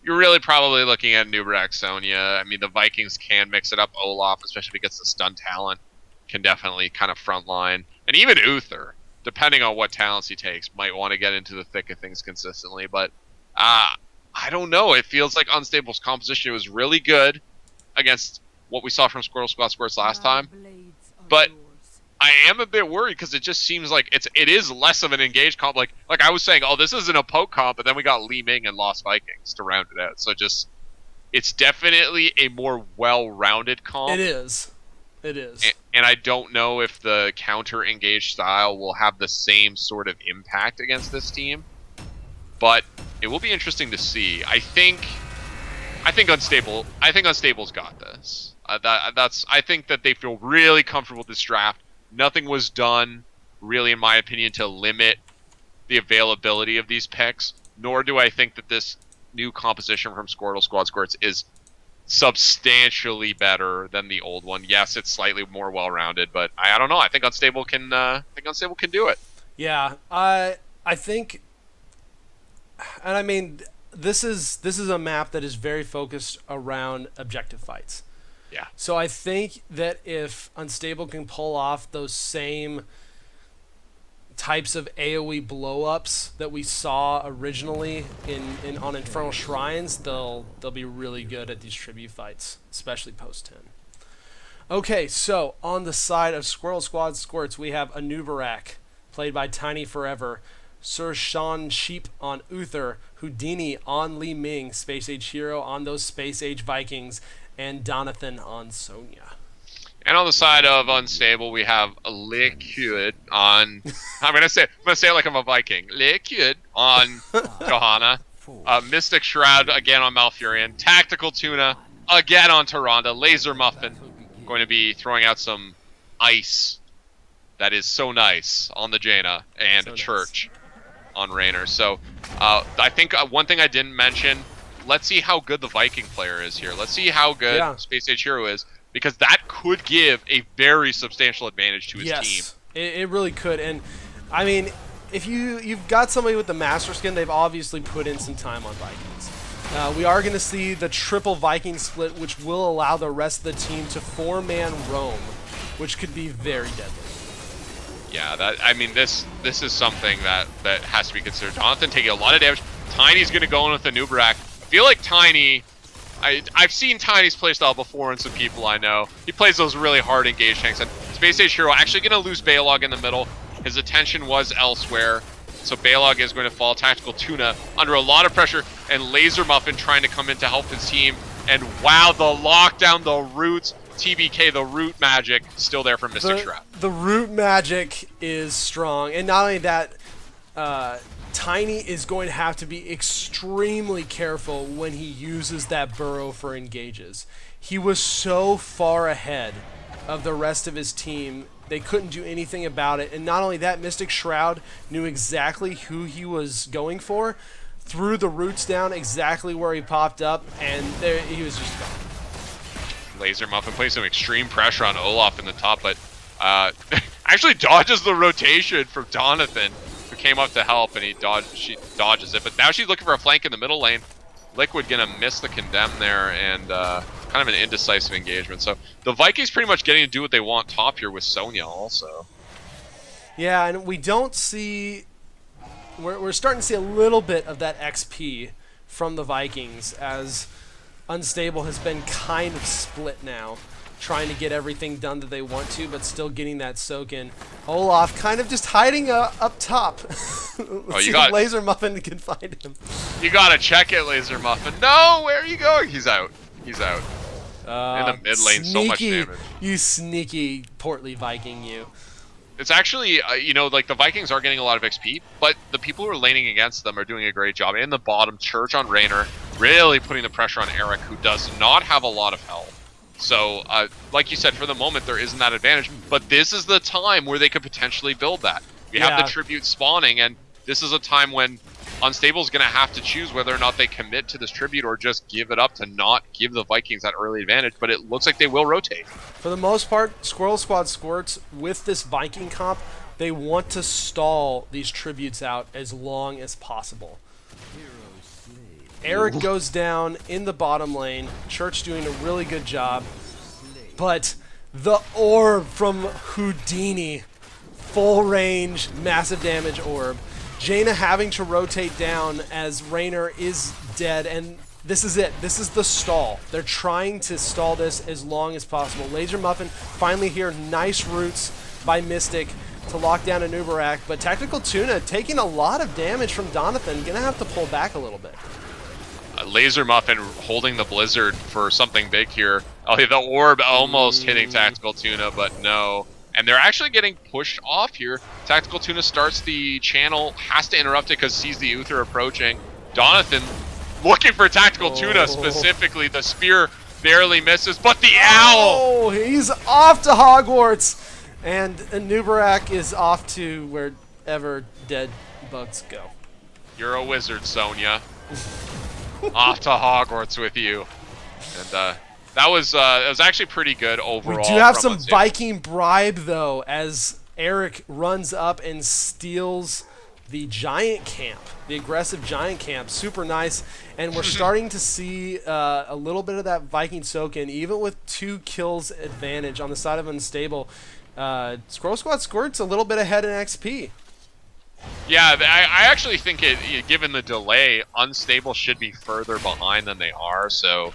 You're really probably looking at Nubarak Sonya. I mean, the Vikings can mix it up. Olaf, especially if he gets the stun talent, can definitely kind of frontline. And even Uther, depending on what talents he takes, might want to get into the thick of things consistently. But I don't know. It feels like Unstable's composition was really good against what we saw from Squirtle Squad Squirts last time. But I am a bit worried because it just seems like it is less of an engaged comp. Like I was saying, oh, this isn't a poke comp, but then we got Li Ming and Lost Vikings to round it out. So it's definitely a more well-rounded comp. It is. And I don't know if the counter-engaged style will have the same sort of impact against this team. But it will be interesting to see. I think Unstable's got this. I think that they feel really comfortable with this draft. Nothing was done, really, in my opinion, to limit the availability of these picks. Nor do I think that this new composition from Squirtle Squad Squirts is substantially better than the old one. Yes, it's slightly more well-rounded, but I don't know. I think Unstable can do it. Yeah, I think, and I mean, this is a map that is very focused around objective fights. Yeah. So I think that if Unstable can pull off those same types of AoE blow-ups that we saw originally on Infernal Shrines, they'll be really good at these tribute fights, especially post-10. Okay, so on the side of Squirtle Squad Squirts, we have Anubarak, played by Tiny Forever, Sir Sean Sheep on Uther, Houdini on Li Ming, Space Age Hero on those Space Age Vikings, and Donathan on Sonya. And on the side of Unstable, we have Liquid on. I'm gonna say it like I'm a Viking. Liquid on Johanna. Mystic Shroud again on Malfurion. Tactical Tuna again on Tyrande. Laser Muffin going to be throwing out some ice. That is so nice on the Jaina, and so Church on Raynor. So I think one thing I didn't mention. Let's see how good the Viking player is here. Let's see how good Space Age Hero is, because that could give a very substantial advantage to his team. It really could. And I mean, if you've got somebody with the Master Skin, they've obviously put in some time on Vikings. We are going to see the triple Viking split, which will allow the rest of the team to 4-man roam, which could be very deadly. Yeah, this is something that has to be considered. Jonathan taking a lot of damage. Tiny's going to go in with the Nubarak. I feel like Tiny, I've seen Tiny's playstyle before in some people I know. He plays those really hard engaged tanks. And Space Age Hero actually going to lose Balog in the middle. His attention was elsewhere. So Balog is going to fall. Tactical Tuna under a lot of pressure. And Laser Muffin trying to come in to help his team. And wow, the lockdown, the roots, TBK, the root magic, still there from Mystic Shroud. The root magic is strong. And not only that, Tiny is going to have to be extremely careful when he uses that burrow for engages. He was so far ahead of the rest of his team, they couldn't do anything about it. And not only that, Mystic Shroud knew exactly who he was going for, threw the roots down exactly where he popped up, and there he was just gone. Laser Muffin plays some extreme pressure on Olaf in the top, but actually dodges the rotation from Donathan, who came up to help, and she dodges it. But now she's looking for a flank in the middle lane. Liquid gonna miss the condemn there, and kind of an indecisive engagement. So the Vikings pretty much getting to do what they want top here with Sonya also. Yeah, and we don't see... We're starting to see a little bit of that XP from the Vikings, as Unstable has been kind of split now, trying to get everything done that they want to, but still getting that soak in. Olaf kind of just hiding up top. Let's see if Laser Muffin can find him. You gotta check it, Laser Muffin. No, where are you going? He's out. He's out. In the mid lane, so much damage. You sneaky portly Viking, you. It's actually, like the Vikings are getting a lot of XP, but the people who are laning against them are doing a great job. In the bottom, Church on Raynor, really putting the pressure on Eric, who does not have a lot of health. So, like you said, for the moment, there isn't that advantage, but this is the time where they could potentially build that. We have the tribute spawning, and this is a time when Unstable's going to have to choose whether or not they commit to this tribute or just give it up to not give the Vikings that early advantage, but it looks like they will rotate. For the most part, Squirtle Squad Squirts, with this Viking comp, they want to stall these tributes out as long as possible. Eric goes down in the bottom lane. Church doing a really good job. But the orb from Houdini, full range, massive damage orb. Jaina having to rotate down as Raynor is dead, and this is it. This is the stall. They're trying to stall this as long as possible. Laser Muffin finally here. Nice roots by Mystic to lock down a Nubarak, but Tactical Tuna taking a lot of damage from Donathan. Gonna have to pull back a little bit. Laser Muffin holding the Blizzard for something big here. Oh, yeah, the orb almost hitting Tactical Tuna, but no. And they're actually getting pushed off here. Tactical Tuna starts the channel, has to interrupt it because sees the Uther approaching. Donathan looking for Tactical Tuna specifically. The spear barely misses, but the owl! Oh, he's off to Hogwarts! And Nubarak is off to wherever dead bugs go. You're a wizard, Sonya. Off to Hogwarts with you. And that was actually pretty good overall. We do have some Viking bribe though, as Eric runs up and steals the giant camp, the aggressive giant camp. Super nice, and we're starting to see a little bit of that Viking soak in, even with 2 kills advantage on the side of Unstable. Squirtle Squad Squirts a little bit ahead in XP. Yeah, I actually think given the delay, Unstable should be further behind than they are. So,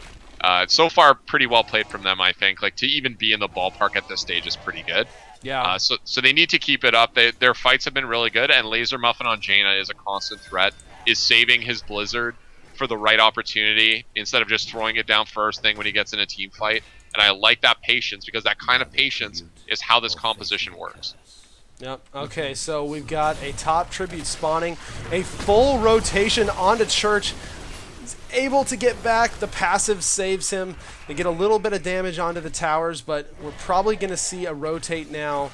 so far, pretty well played from them, I think. Like, to even be in the ballpark at this stage is pretty good. Yeah. So they need to keep it up. Their fights have been really good, and Laser Muffin on Jaina is a constant threat. Is saving his Blizzard for the right opportunity instead of just throwing it down first thing when he gets in a team fight. And I like that patience, because that kind of patience is how this composition works. Yep. Okay, so we've got a top tribute spawning, a full rotation onto Church. He's able to get back. The passive saves him. They get a little bit of damage onto the towers, but we're probably going to see a rotate now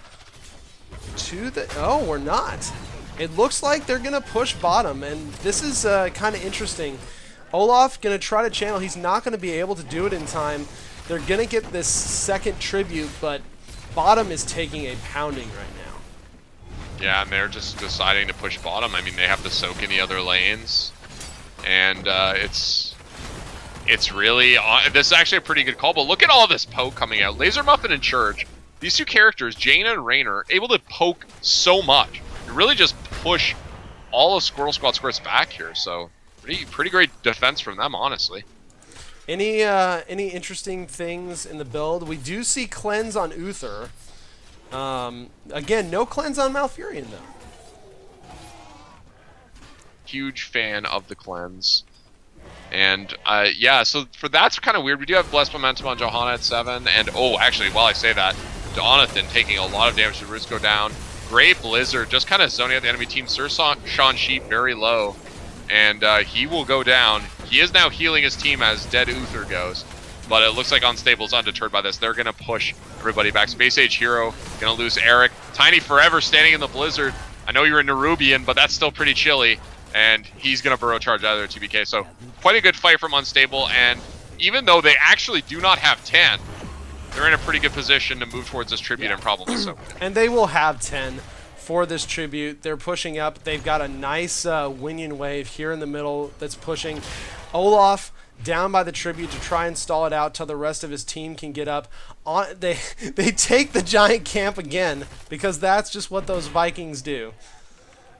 to the... Oh, we're not. It looks like they're going to push bottom, and this is kind of interesting. Olaf going to try to channel. He's not going to be able to do it in time. They're going to get this second tribute, but bottom is taking a pounding right now. Yeah, and they're just deciding to push bottom. I mean, they have to soak in the other lanes, and it's really this is actually a pretty good call. But look at all this poke coming out. Laser Muffin and Church, these 2 characters, Jaina and Raynor, able to poke so much. You really just push all of Squirtle Squad Squirts back here. So pretty great defense from them, honestly. Any interesting things in the build? We do see cleanse on Uther. Again, no cleanse on Malfurion, though. Huge fan of the cleanse. And, yeah, so for that's kind of weird. We do have Blessed Momentum on Johanna at 7. And, oh, actually, while I say that, Donathan taking a lot of damage. The roots go down. Great Blizzard, just kind of zoning out the enemy team. Sir Sean Sheep very low. And he will go down. He is now healing his team as dead Uther goes. But it looks like Unstable's undeterred by this. They're going to push everybody back. Space Age Hero going to lose Eric. Tiny Forever standing in the Blizzard. I know you're a Nerubian, but that's still pretty chilly. And he's going to burrow charge out of their TBK. So quite a good fight from Unstable. And even though they actually do not have 10, they're in a pretty good position to move towards this tribute and probably so. And they will have 10 for this tribute. They're pushing up. They've got a nice Winion wave here in the middle that's pushing. Olaf down by the tribute to try and stall it out till the rest of his team can get up. They take the giant camp again, because that's just what those Vikings do.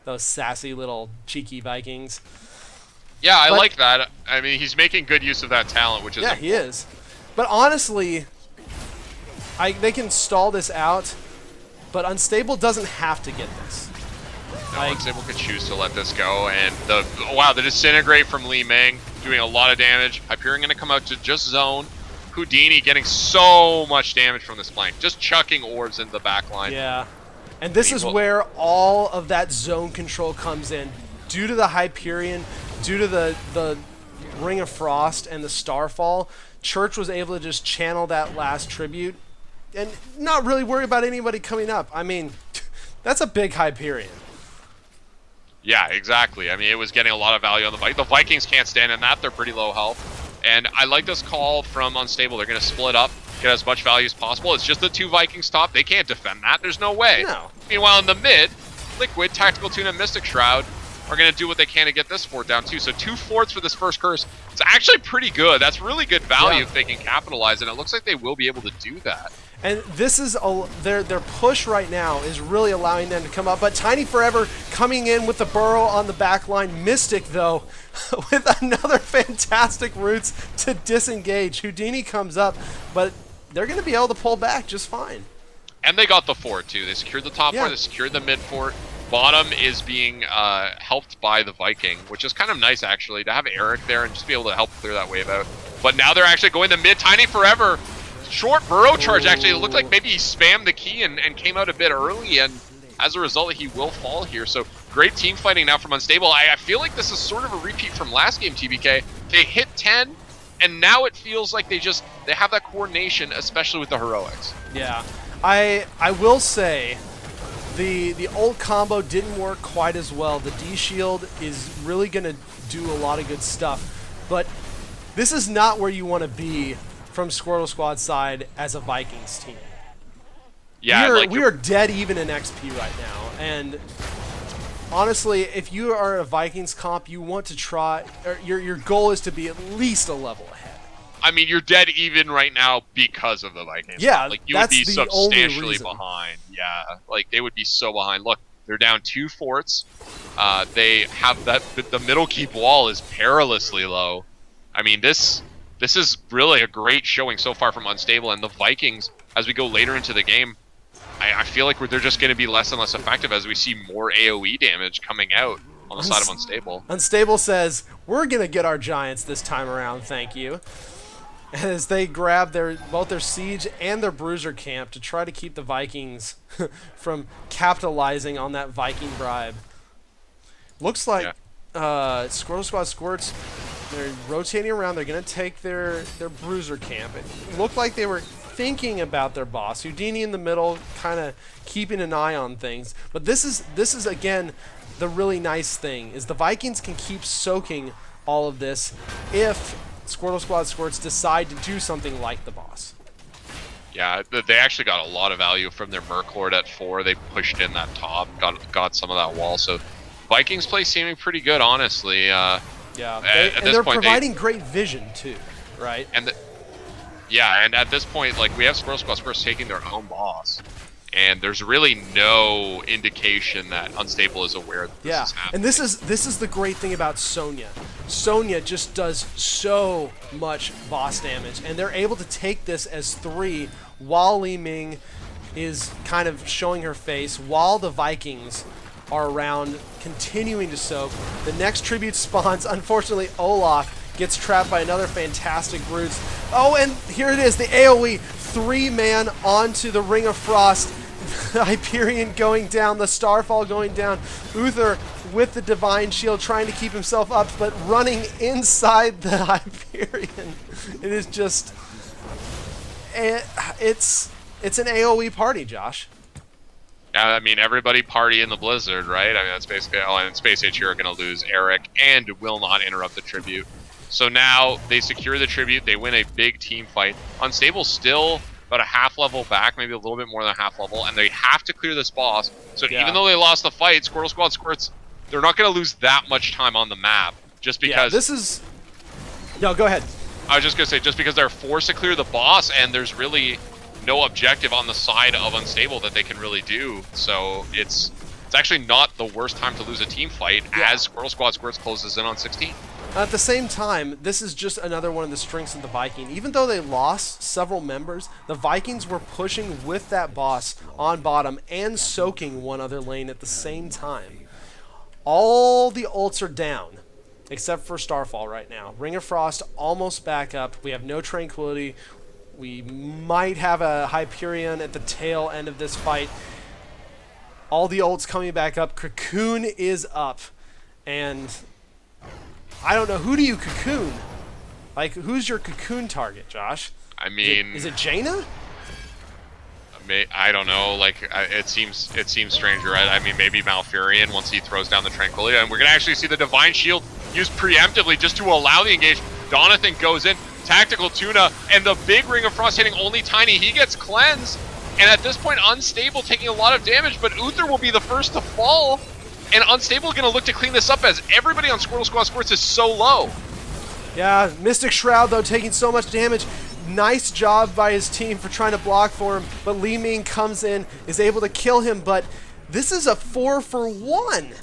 Those sassy little cheeky Vikings. Yeah, I like that. I mean, he's making good use of that talent, which is he is. But honestly, they can stall this out, but Unstable doesn't have to get this. No, Unstable could choose to let this go, and the Disintegrate from Li Meng doing a lot of damage. Hyperion going to come out to just zone. Houdini getting so much damage from this flank, just chucking orbs into the back line. Yeah. And this is where all of that zone control comes in. Due to the Hyperion, due to the Ring of Frost and the Starfall, Church was able to just channel that last tribute and not really worry about anybody coming up. I mean, that's a big Hyperion. Yeah, exactly. I mean, it was getting a lot of value on the Vikings. The Vikings can't stand in that. They're pretty low health. And I like this call from Unstable. They're going to split up, get as much value as possible. It's just the 2 Vikings top. They can't defend that. There's no way. No. Meanwhile, in the mid, Liquid, Tactical Tune, and Mystic Shroud are going to do what they can to get this fort down too. So 2 forts for this first curse. It's actually pretty good. That's really good value if they can capitalize, and it looks like they will be able to do that. And this is their push right now is really allowing them to come up. But Tiny Forever coming in with the burrow on the back line. Mystic, though, with another fantastic roots to disengage. Houdini comes up, but they're going to be able to pull back just fine. And they got the fort, too. They secured the top fort. They secured the mid fort. Bottom is being helped by the Viking, which is kind of nice, actually, to have Eric there and just be able to help clear that wave out. But now they're actually going to mid. Tiny Forever. Short burrow charge, actually. It looked like maybe he spammed the key and came out a bit early, and as a result, he will fall here. So great team fighting now from Unstable. I feel like this is sort of a repeat from last game, TBK. They hit 10, and now it feels like they have that coordination, especially with the heroics. Yeah. I will say the old combo didn't work quite as well. The D-Shield is really going to do a lot of good stuff, but this is not where you want to be from Squirtle Squad's side as a Vikings team. Yeah, we are dead even in XP right now, and honestly, if you are a Vikings comp, you want to try, or your goal is to be at least a level ahead. I mean, you're dead even right now because of the Vikings. Yeah, like you would be substantially behind. Yeah, like they would be so behind. Look, they're down 2 forts. They have the middle keep wall is perilously low. I mean, this is really a great showing so far from Unstable, and the Vikings, as we go later into the game, I feel like they're just going to be less and less effective as we see more AoE damage coming out on the side of Unstable. Unstable says, we're going to get our Giants this time around, thank you. As they grab both their Siege and their Bruiser camp to try to keep the Vikings from capitalizing on that Viking bribe. Looks like Squirtle Squad Squirts, they're rotating around. They're going to take their Bruiser camp. It looked like they were thinking about their boss. Houdini in the middle, kind of keeping an eye on things. But this is again the really nice thing is the Vikings can keep soaking all of this if Squirtle Squad Squirts decide to do something like the boss. Yeah, they actually got a lot of value from their Merc Lord at 4. They pushed in that top, got some of that wall. So Vikings play seeming pretty good, honestly. Yeah, and they're providing great vision too, right? And and at this point, like we have Squirtle Squad Squirts taking their own boss, and there's really no indication that Unstable is aware that this is happening. And this is the great thing about Sonya. Sonya just does so much boss damage, and they're able to take this as 3 while Li Ming is kind of showing her face, while the Vikings are around continuing to soak. The next tribute spawns. Unfortunately, Olaf gets trapped by another fantastic Brutes. Oh, and here it is, the AoE. 3-man onto the Ring of Frost. Hyperion going down, the Starfall going down. Uther with the Divine Shield trying to keep himself up, but running inside the Hyperion. It is just... It's an AoE party, Josh. Yeah, I mean, everybody party in the Blizzard, right? I mean, that's basically... Oh, and Space HQ are going to lose Eric and will not interrupt the tribute. So now they secure the tribute. They win a big team fight. Unstable still about a half level back, maybe a little bit more than a half level, and they have to clear this boss. So even though they lost the fight, Squirtle Squad Squirts, they're not going to lose that much time on the map just because... Yeah, this is... No, go ahead. I was just going to say, just because they're forced to clear the boss, and there's really no objective on the side of Unstable that they can really do. So it's actually not the worst time to lose a team fight as Squirtle Squad Squirts closes in on 16. At the same time, this is just another one of the strengths of the Viking. Even though they lost several members, the Vikings were pushing with that boss on bottom and soaking one other lane at the same time. All the ults are down, except for Starfall right now. Ring of Frost almost back up. We have no Tranquility. We might have a Hyperion at the tail end of this fight. All the ults coming back up. Cocoon is up. And I don't know. Who do you cocoon? Like, who's your cocoon target, Josh? I mean... Is it Jaina? I don't know. Like, it seems stranger, right? I mean, maybe Malfurion once he throws down the Tranquility. And we're going to actually see the Divine Shield used preemptively just to allow the engage. Donathan goes in. Tactical Tuna. And the big Ring of Frost hitting only Tiny. He gets cleansed. And at this point, Unstable taking a lot of damage, but Uther will be the first to fall. And Unstable going to look to clean this up as everybody on Squirtle Squad Squirts is so low. Yeah, Mystic Shroud, though, taking so much damage. Nice job by his team for trying to block for him, but Li Ming comes in, is able to kill him, but this is a 4-for-1.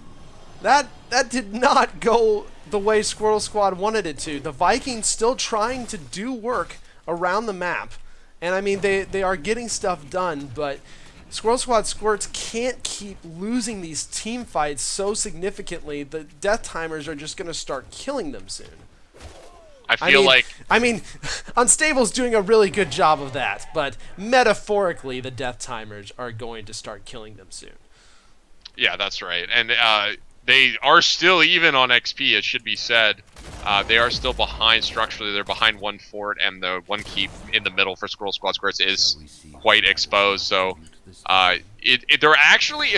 That did not go the way Squirtle Squad wanted it to. The Vikings still trying to do work around the map. And I mean, they are getting stuff done, but Squirtle Squad Squirts can't keep losing these team fights so significantly. The death timers are just going to start killing them soon. I mean, Unstable's doing a really good job of that, but metaphorically, the death timers are going to start killing them soon. Yeah, that's right. And they are still even on XP, it should be said. They are still behind structurally. They're behind one fort, and the one keep in the middle for Squirtle Squad Squirts is quite exposed. So they're actually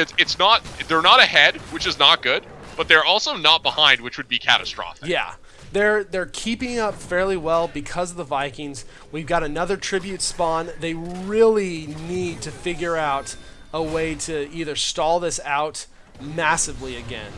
they're not ahead, which is not good, but they're also not behind, which would be catastrophic. Yeah. They're keeping up fairly well because of the Vikings. We've got another tribute spawn. They really need to figure out a way to either stall this out massively again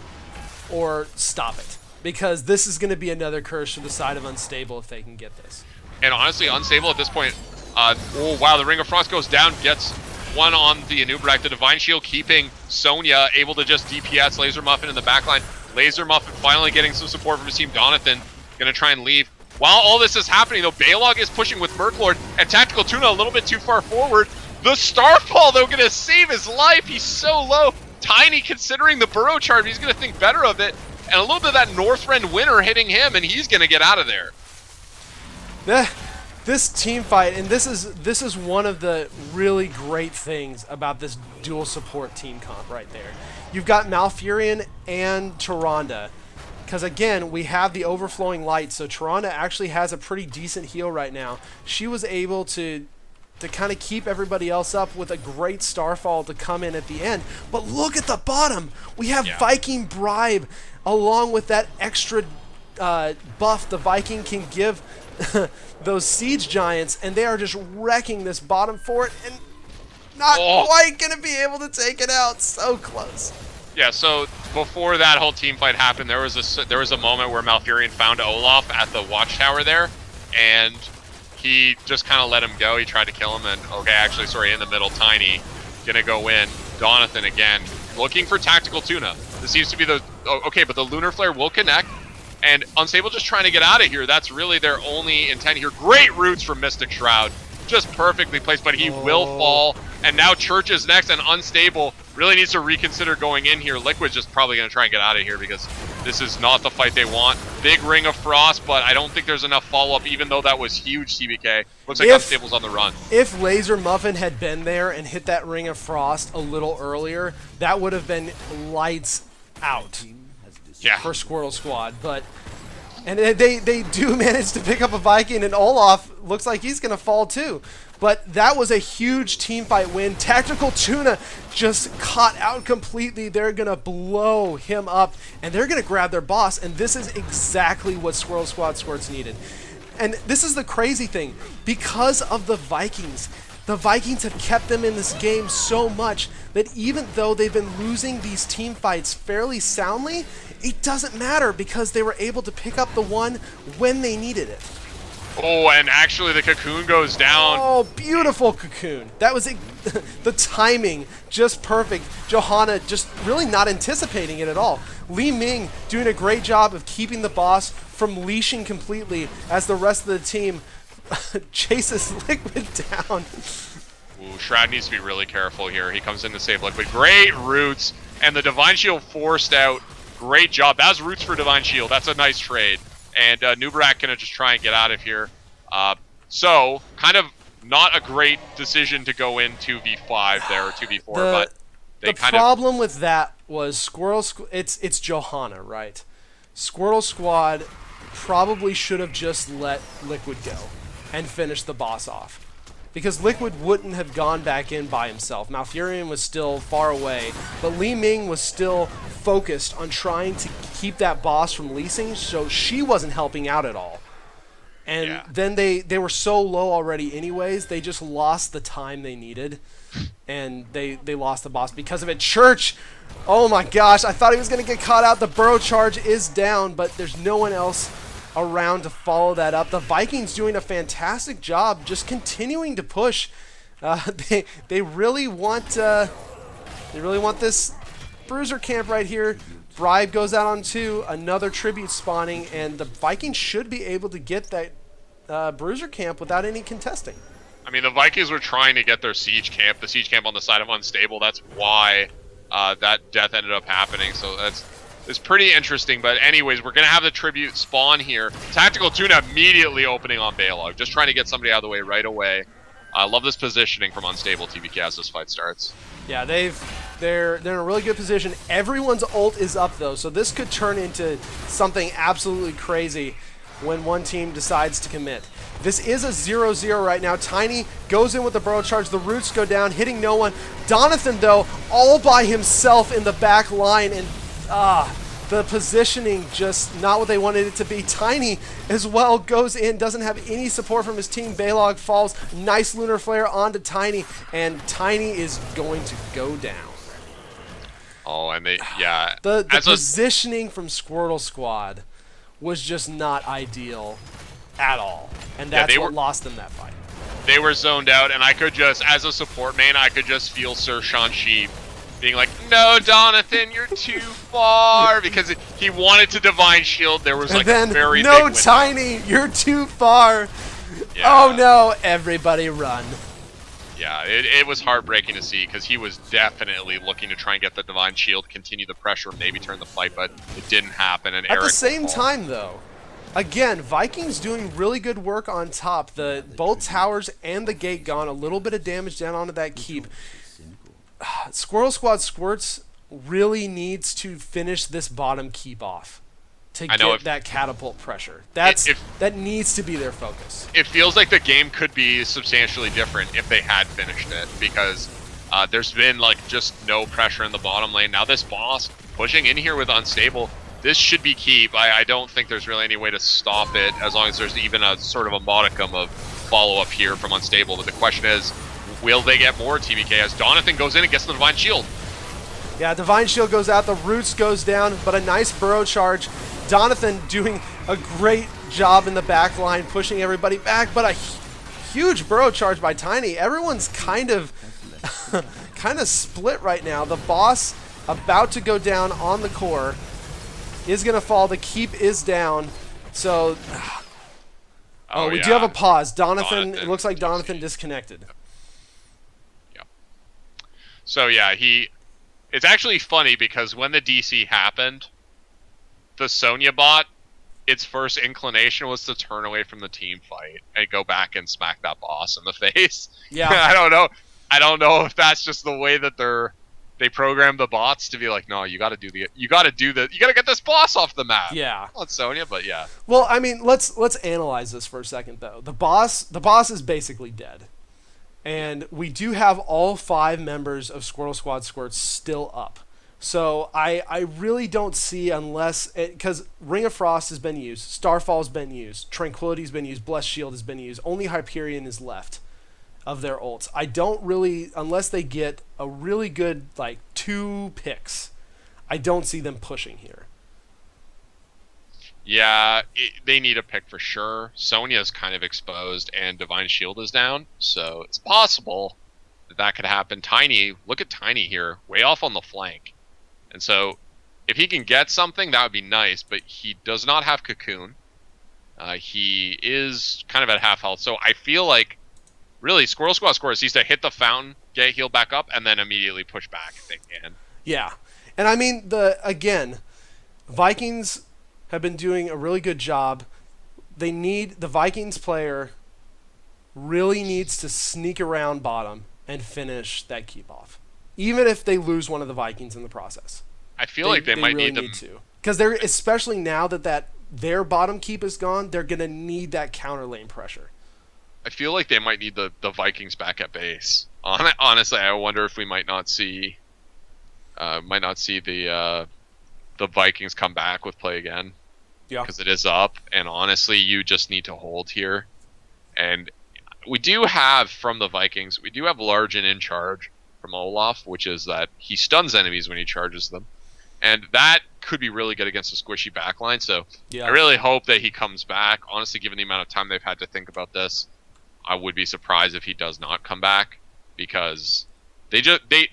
or stop it, because this is going to be another curse for the side of Unstable if they can get this. And honestly, Unstable at this point, oh wow, the Ring of Frost goes down, gets one on the Anubrak, the Divine Shield keeping Sonya able to just DPS Laser Muffin in the backline. Laser Muffin finally getting some support from his team. Donathan gonna try and leave. While all this is happening, though, Balog is pushing with Merklord, and Tactical Tuna a little bit too far forward. The Starfall, though, gonna save his life. He's so low. Tiny, considering the Burrow charge, he's gonna think better of it. And a little bit of that Northrend winner hitting him, and he's gonna get out of there. This team fight, and this is one of the really great things about this dual support team comp right there. You've got Malfurion and Tyrande, because again, we have the overflowing light, so Tyrande actually has a pretty decent heal right now. She was able to kind of keep everybody else up with a great Starfall to come in at the end. But look at the bottom. We have Viking Bribe along with that extra buff the Viking can give those siege giants, and they are just wrecking this bottom fort and not quite going to be able to take it out. So close. Yeah, so before that whole team fight happened, there was a moment where Malfurion found Olaf at the watchtower there, and he just kind of let him go. He tried to kill him, and in the middle, Tiny gonna go in. Donathan again looking for Tactical Tuna. This seems to be the but the Lunar Flare will connect, and Unstable just trying to get out of here. That's really their only intent here. Great roots from Mystic Shroud, just perfectly placed, but he will fall. And now Church is next, and Unstable really needs to reconsider going in here. Liquid's just probably going to try and get out of here because this is not the fight they want. Big Ring of Frost, but I don't think there's enough follow-up, even though that was huge, CBK. Looks like Unstable's on the run. If Laser Muffin had been there and hit that Ring of Frost a little earlier, that would have been lights out for Squirtle Squad. And they do manage to pick up a Viking, and Olaf looks like he's going to fall too. But that was a huge teamfight win. Tactical Tuna just caught out completely. They're going to blow him up, and they're going to grab their boss, and this is exactly what Squirtle Squad Squirts needed. And this is the crazy thing. Because of the Vikings have kept them in this game so much that even though they've been losing these team fights fairly soundly, it doesn't matter because they were able to pick up the one when they needed it. Oh, and actually the Cocoon goes down. Oh, beautiful Cocoon. That was the timing, just perfect. Johanna just really not anticipating it at all. Li Ming doing a great job of keeping the boss from leashing completely as the rest of the team chases Liquid down. Ooh, Shroud needs to be really careful here. He comes in to save Liquid. Great roots, and the Divine Shield forced out. Great job. That's roots for Divine Shield. That's a nice trade. And Nubarak gonna just try and get out of here. So, kind of not a great decision to go in 2v5 there or 2v4, but they the problem with that was it's Johanna, right? Squirtle Squad probably should have just let Liquid go and finish the boss off. Because Liquid wouldn't have gone back in by himself. Malfurion was still far away, but Li Ming was still focused on trying to keep that boss from leasing, so she wasn't helping out at all. And then they were so low already anyways, they just lost the time they needed, and they lost the boss because of it. Church! Oh my gosh, I thought he was going to get caught out. The burrow charge is down, but there's no one else around to follow that up. The Vikings doing a fantastic job just continuing to push. They really want this bruiser camp right here. Bribe goes out on 2, another tribute spawning, and the Vikings should be able to get that bruiser camp without any contesting. I mean, the Vikings were trying to get their siege camp, the siege camp on the side of Unstable. That's why that death ended up happening. So it's pretty interesting. But anyways, we're going to have the tribute spawn here. Tactical Tuna immediately opening on Balog, just trying to get somebody out of the way right away. I love this positioning from Unstable TBK as this fight starts. Yeah, they're in a really good position. Everyone's ult is up though, so this could turn into something absolutely crazy when one team decides to commit. This is a 0-0 right now. Tiny goes in with the burrow charge. The roots go down, hitting no one. Donathan, though, all by himself in the back line, and the positioning just not what they wanted it to be. Tiny as well goes in, doesn't have any support from his team. Balog falls. Nice lunar flare onto Tiny, and Tiny is going to go down. Oh, and the positioning from Squirtle Squad was just not ideal at all, and that's what lost them that fight. They were zoned out, and I could just, as a support main, I could just feel Sir Shanshi being like, "No, Donathan, you're too far," because he wanted to Divine Shield. There was like a very big window. Tiny, you're too far. Yeah. Oh no, everybody run. Yeah, it was heartbreaking to see because he was definitely looking to try and get the Divine Shield, continue the pressure, maybe turn the fight, but it didn't happen. And at the same time, though, again, Vikings doing really good work on top. Both towers and the gate gone. A little bit of damage down onto that keep. Squirrel Squad Squirts really needs to finish this bottom keep off to get that catapult pressure. That needs to be their focus. It feels like the game could be substantially different if they had finished it, because there's been like just no pressure in the bottom lane. Now this boss pushing in here with Unstable, this should be keep. I don't think there's really any way to stop it as long as there's even a sort of a modicum of follow-up here from Unstable. But the question is, will they get more TBK as Donathan goes in and gets the Divine Shield? Yeah, Divine Shield goes out, the Roots goes down, but a nice burrow charge. Donathan doing a great job in the back line, pushing everybody back, but a huge burrow charge by Tiny. Everyone's kind of split right now. The boss about to go down on the core is going to fall. The keep is down. So, we do have a pause. Donathan, it looks like Donathan disconnected. Yep. So, yeah, it's actually funny because when the DC happened, the Sonya bot, its first inclination was to turn away from the team fight and go back and smack that boss in the face. Yeah. I don't know if that's just the way that they program the bots to be like, no, you got to get this boss off the map. Yeah. Not Sonya, but yeah. Well, I mean, let's analyze this for a second though. The boss is basically dead. And we do have all 5 members of Squirtle Squad Squirts still up. So I really don't see, unless because Ring of Frost has been used, Starfall's been used, Tranquility's been used, Blessed Shield has been used. Only Hyperion is left of their ults. I don't really, unless they get a really good like 2 picks, I don't see them pushing here. Yeah, they need a pick for sure. Sonya's kind of exposed and Divine Shield is down, so it's possible that could happen. Tiny, look at Tiny here, way off on the flank. And so if he can get something, that would be nice, but he does not have Cocoon. He is kind of at half health, so I feel like really Squirrel Squad Squirts needs to hit the fountain, get healed back up, and then immediately push back if they can. Yeah, and I mean, Vikings have been doing a really good job. They need the Vikings player really needs to sneak around bottom and finish that keep off, even if they lose one of the Vikings in the process. I feel like they might really need them to, because they're, especially now that their bottom keep is gone, they're gonna need that counter lane pressure. I feel like they might need the Vikings back at base. Honestly, I wonder if we might not see the Vikings come back with play again. Yeah, because it is up, and honestly, you just need to hold here. And we do have from the Vikings, we do have large and in charge from Olaf, which is that he stuns enemies when he charges them, and that could be really good against a squishy backline. So I really hope that he comes back. Honestly, given the amount of time they've had to think about this, I would be surprised if he does not come back, because they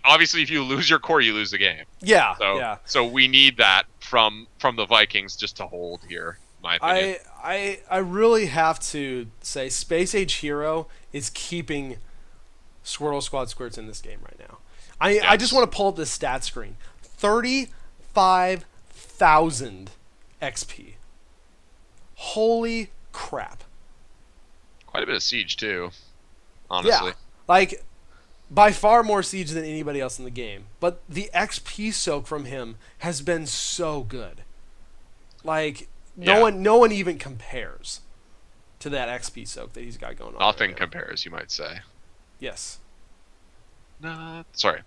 obviously, if you lose your core, you lose the game. Yeah. So we need that from the Vikings just to hold here, in my opinion. I really have to say Space Age Hero is keeping Squirtle Squad Squirts in this game right now. I just want to pull up the stat screen. 35,000 XP. Holy crap. Quite a bit of siege too, honestly. Yeah, like by far more siege than anybody else in the game. But the XP soak from him has been so good. Like no one even compares to that XP soak that he's got going on. Nothing right compares, you might say. Yes. Sorry.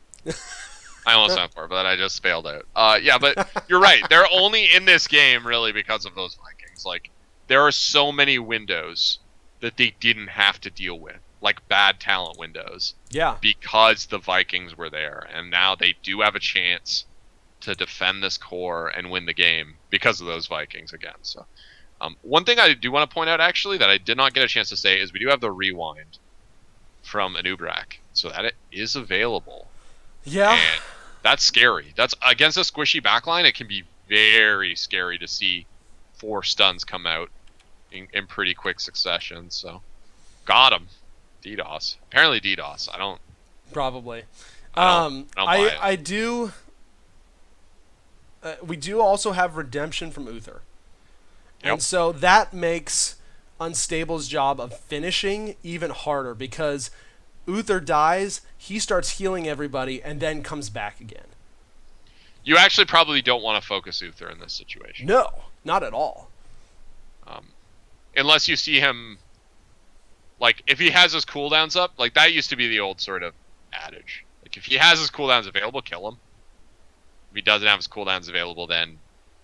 I almost went for it, but I just failed out. Yeah, but you're right. They're only in this game really because of those Vikings. Like, there are so many windows that they didn't have to deal with, like bad talent windows. Yeah. Because the Vikings were there, and now they do have a chance to defend this core and win the game because of those Vikings again. So, one thing I do want to point out actually that I did not get a chance to say is we do have the rewind from Anubrak, so that it is available. Yeah. And that's scary. That's against a squishy backline. It can be very scary to see 4 stuns come out in pretty quick succession. So, got him. DDoS. Apparently DDoS. I don't. Probably. I don't buy it. I do. We do also have redemption from Uther, and so that makes Unstable's job of finishing even harder, because Uther dies, he starts healing everybody, and then comes back again. You actually probably don't want to focus Uther in this situation. No, not at all. Unless you see him, like, if he has his cooldowns up, like, that used to be the old sort of adage. Like, if he has his cooldowns available, kill him. If he doesn't have his cooldowns available, then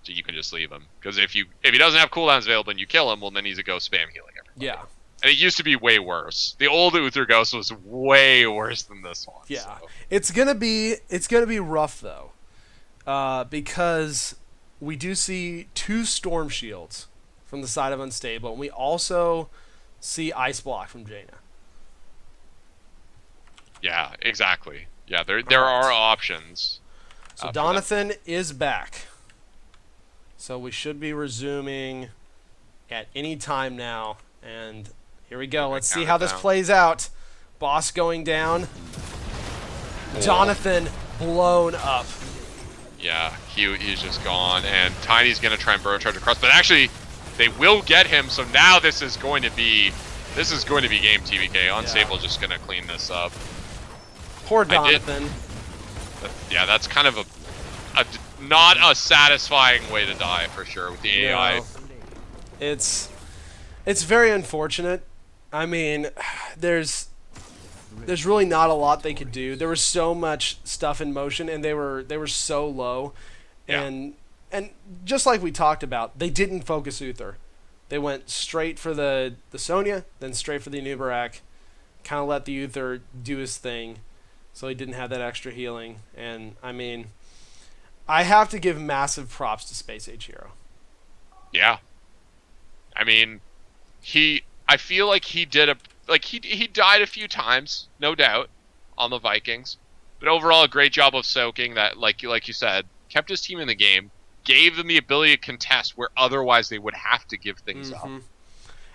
you can just leave him. Because if he doesn't have cooldowns available and you kill him, well, then he's a ghost spam healing everybody. Yeah. And it used to be way worse. The old Uther Ghost was way worse than this one. Yeah. So. It's gonna be rough though. Because we do see 2 storm shields from the side of Unstable, and we also see Ice Block from Jaina. Yeah, exactly. Yeah, there are options. So Donathan is back. So we should be resuming at any time now. And here we go. Let's see how this plays out. Boss going down. Donathan blown up. Yeah, he's just gone. And Tiny's going to try and burrow charge across. But actually, they will get him. So now this is going to be game TBK. Unstable just going to clean this up. Poor Donathan. Yeah, that's kind of a not a satisfying way to die for sure with the AI. No. It's very unfortunate. I mean, there's really not a lot they could do. There was so much stuff in motion, and they were so low, and just like we talked about, they didn't focus Uther. They went straight for the Sonya, then straight for the Anubarak, kind of let the Uther do his thing, so he didn't have that extra healing. And I mean, I have to give massive props to Space Age Hero. Yeah. I mean, I feel like he did he died a few times, no doubt, on the Vikings, but overall a great job of soaking that, like you said, kept his team in the game, gave them the ability to contest where otherwise they would have to give things up.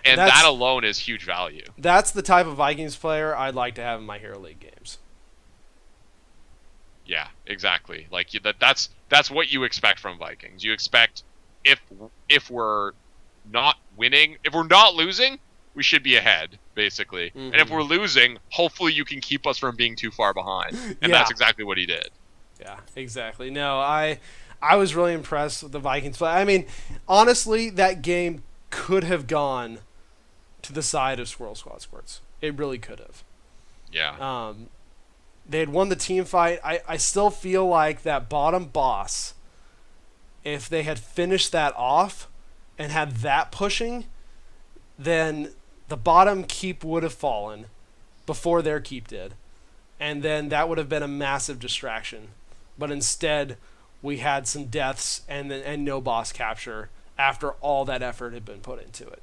And that alone is huge value. That's the type of Vikings player I'd like to have in my Hero League games. Yeah, exactly. Like that's what you expect from Vikings. You expect if we're not winning, if we're not losing, we should be ahead, basically. And if we're losing, hopefully you can keep us from being too far behind. And that's exactly what he did. Yeah, exactly. No, I was really impressed with the Vikings play. I mean, honestly, that game could have gone to the side of Squirrel Squad Squirts. It really could have. Yeah. They had won the team fight. I still feel like that bottom boss, if they had finished that off and had that pushing, then the bottom keep would have fallen before their keep did. And then that would have been a massive distraction. But instead, we had some deaths and no boss capture after all that effort had been put into it.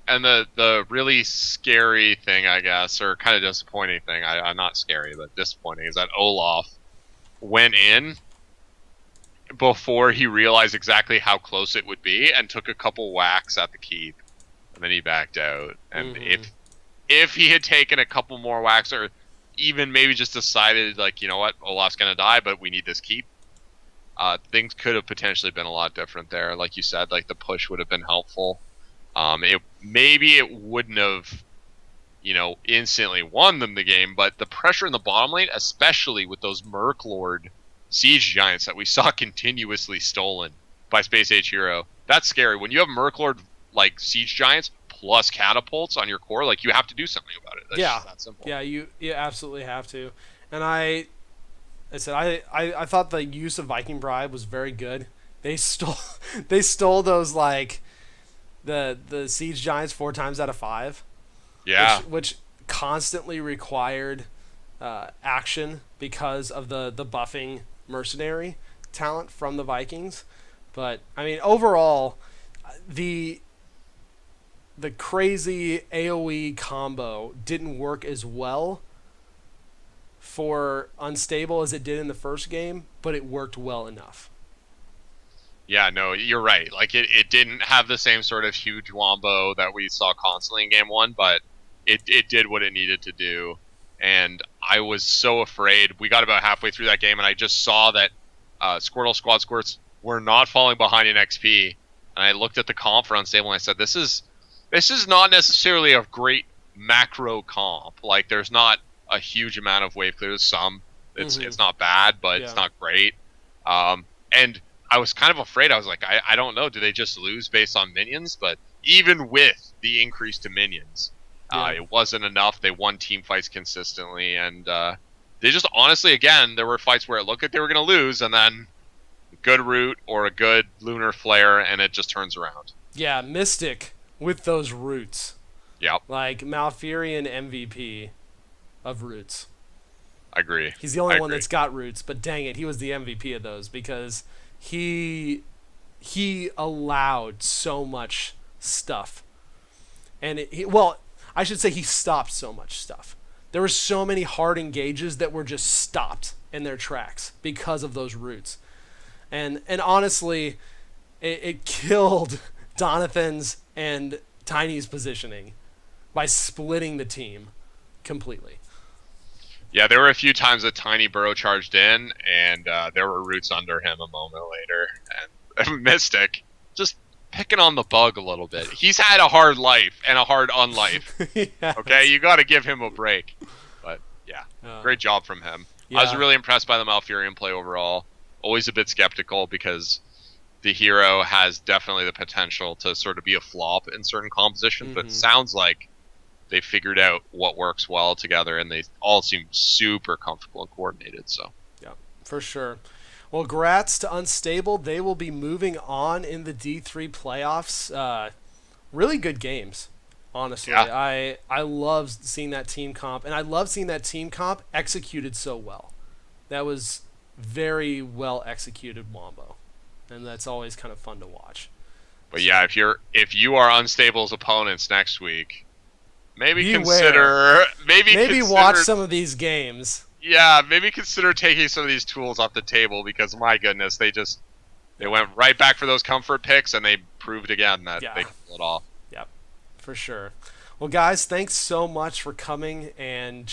And the really scary thing, I guess, or kind of disappointing thing, I'm not scary, but disappointing, is that Olaf went in before he realized exactly how close it would be and took a couple whacks at the keep, and then he backed out. And if he had taken a couple more whacks, or even maybe just decided, like, you know what, Olaf's going to die, but we need this keep, things could have potentially been a lot different there. Like you said, like, the push would have been helpful. Maybe it wouldn't have, instantly won them the game, but the pressure in the bottom lane, especially with those Merc Lord siege giants that we saw continuously stolen by Space Age Hero, that's scary. When you have Merc Lord like siege giants plus catapults on your core, like, you have to do something about it. That's just that simple. Yeah, you absolutely have to. And I thought the use of Viking Bribe was very good. They stole those, like, the siege giants 4 times out of 5. Yeah. Which constantly required action because of the buffing mercenary talent from the Vikings. But I mean, overall, the crazy AoE combo didn't work as well for Unstable as it did in the first game, but it worked well enough. Yeah, no, you're right. Like, it didn't have the same sort of huge wombo that we saw constantly in game 1, but it did what it needed to do. And I was so afraid. We got about halfway through that game, and I just saw that Squirtle Squad Squirts were not falling behind in XP. And I looked at the comp for Unstable, and I said, this is not necessarily a great macro comp. Like, there's not a huge amount of wave clear. There's some. It's not bad, but it's not great. And I was kind of afraid. I was like, I don't know. Do they just lose based on minions? But even with the increase to minions, it wasn't enough. They won team fights consistently. And they just, honestly, again, there were fights where it looked like they were going to lose, and then a good root or a good lunar flare, and it just turns around. Yeah, Mystic with those roots. Yep. Like, Malfurion MVP of roots. I agree. He's the only one that's got roots, but dang it, he was the MVP of those because he allowed so much stuff. And I should say he stopped so much stuff. There were so many hard engages that were just stopped in their tracks because of those roots. And honestly, it killed Donathan's and Tiny's positioning by splitting the team completely. Yeah, there were a few times that Tiny burrow charged in, and there were roots under him a moment later. And Mystic just picking on the bug a little bit. He's had a hard life and a hard unlife. Yes. Okay, you got to give him a break. But yeah, great job from him. Yeah. I was really impressed by the Malfurion play overall. Always a bit skeptical because the hero has definitely the potential to sort of be a flop in certain compositions, but it sounds like they figured out what works well together, and they all seem super comfortable and coordinated. So yeah, for sure. Well, grats to Unstable. They will be moving on in the D3 playoffs. Really good games, honestly. Yeah. I love seeing that team comp, and I love seeing that team comp executed so well. That was very well executed wombo, and that's always kind of fun to watch. But yeah, if you are Unstable's opponents next week, maybe watch some of these games. Yeah, maybe consider taking some of these tools off the table, because my goodness, they went right back for those comfort picks, and they proved again that they can pull it off. Yep, for sure. Well, guys, thanks so much for coming and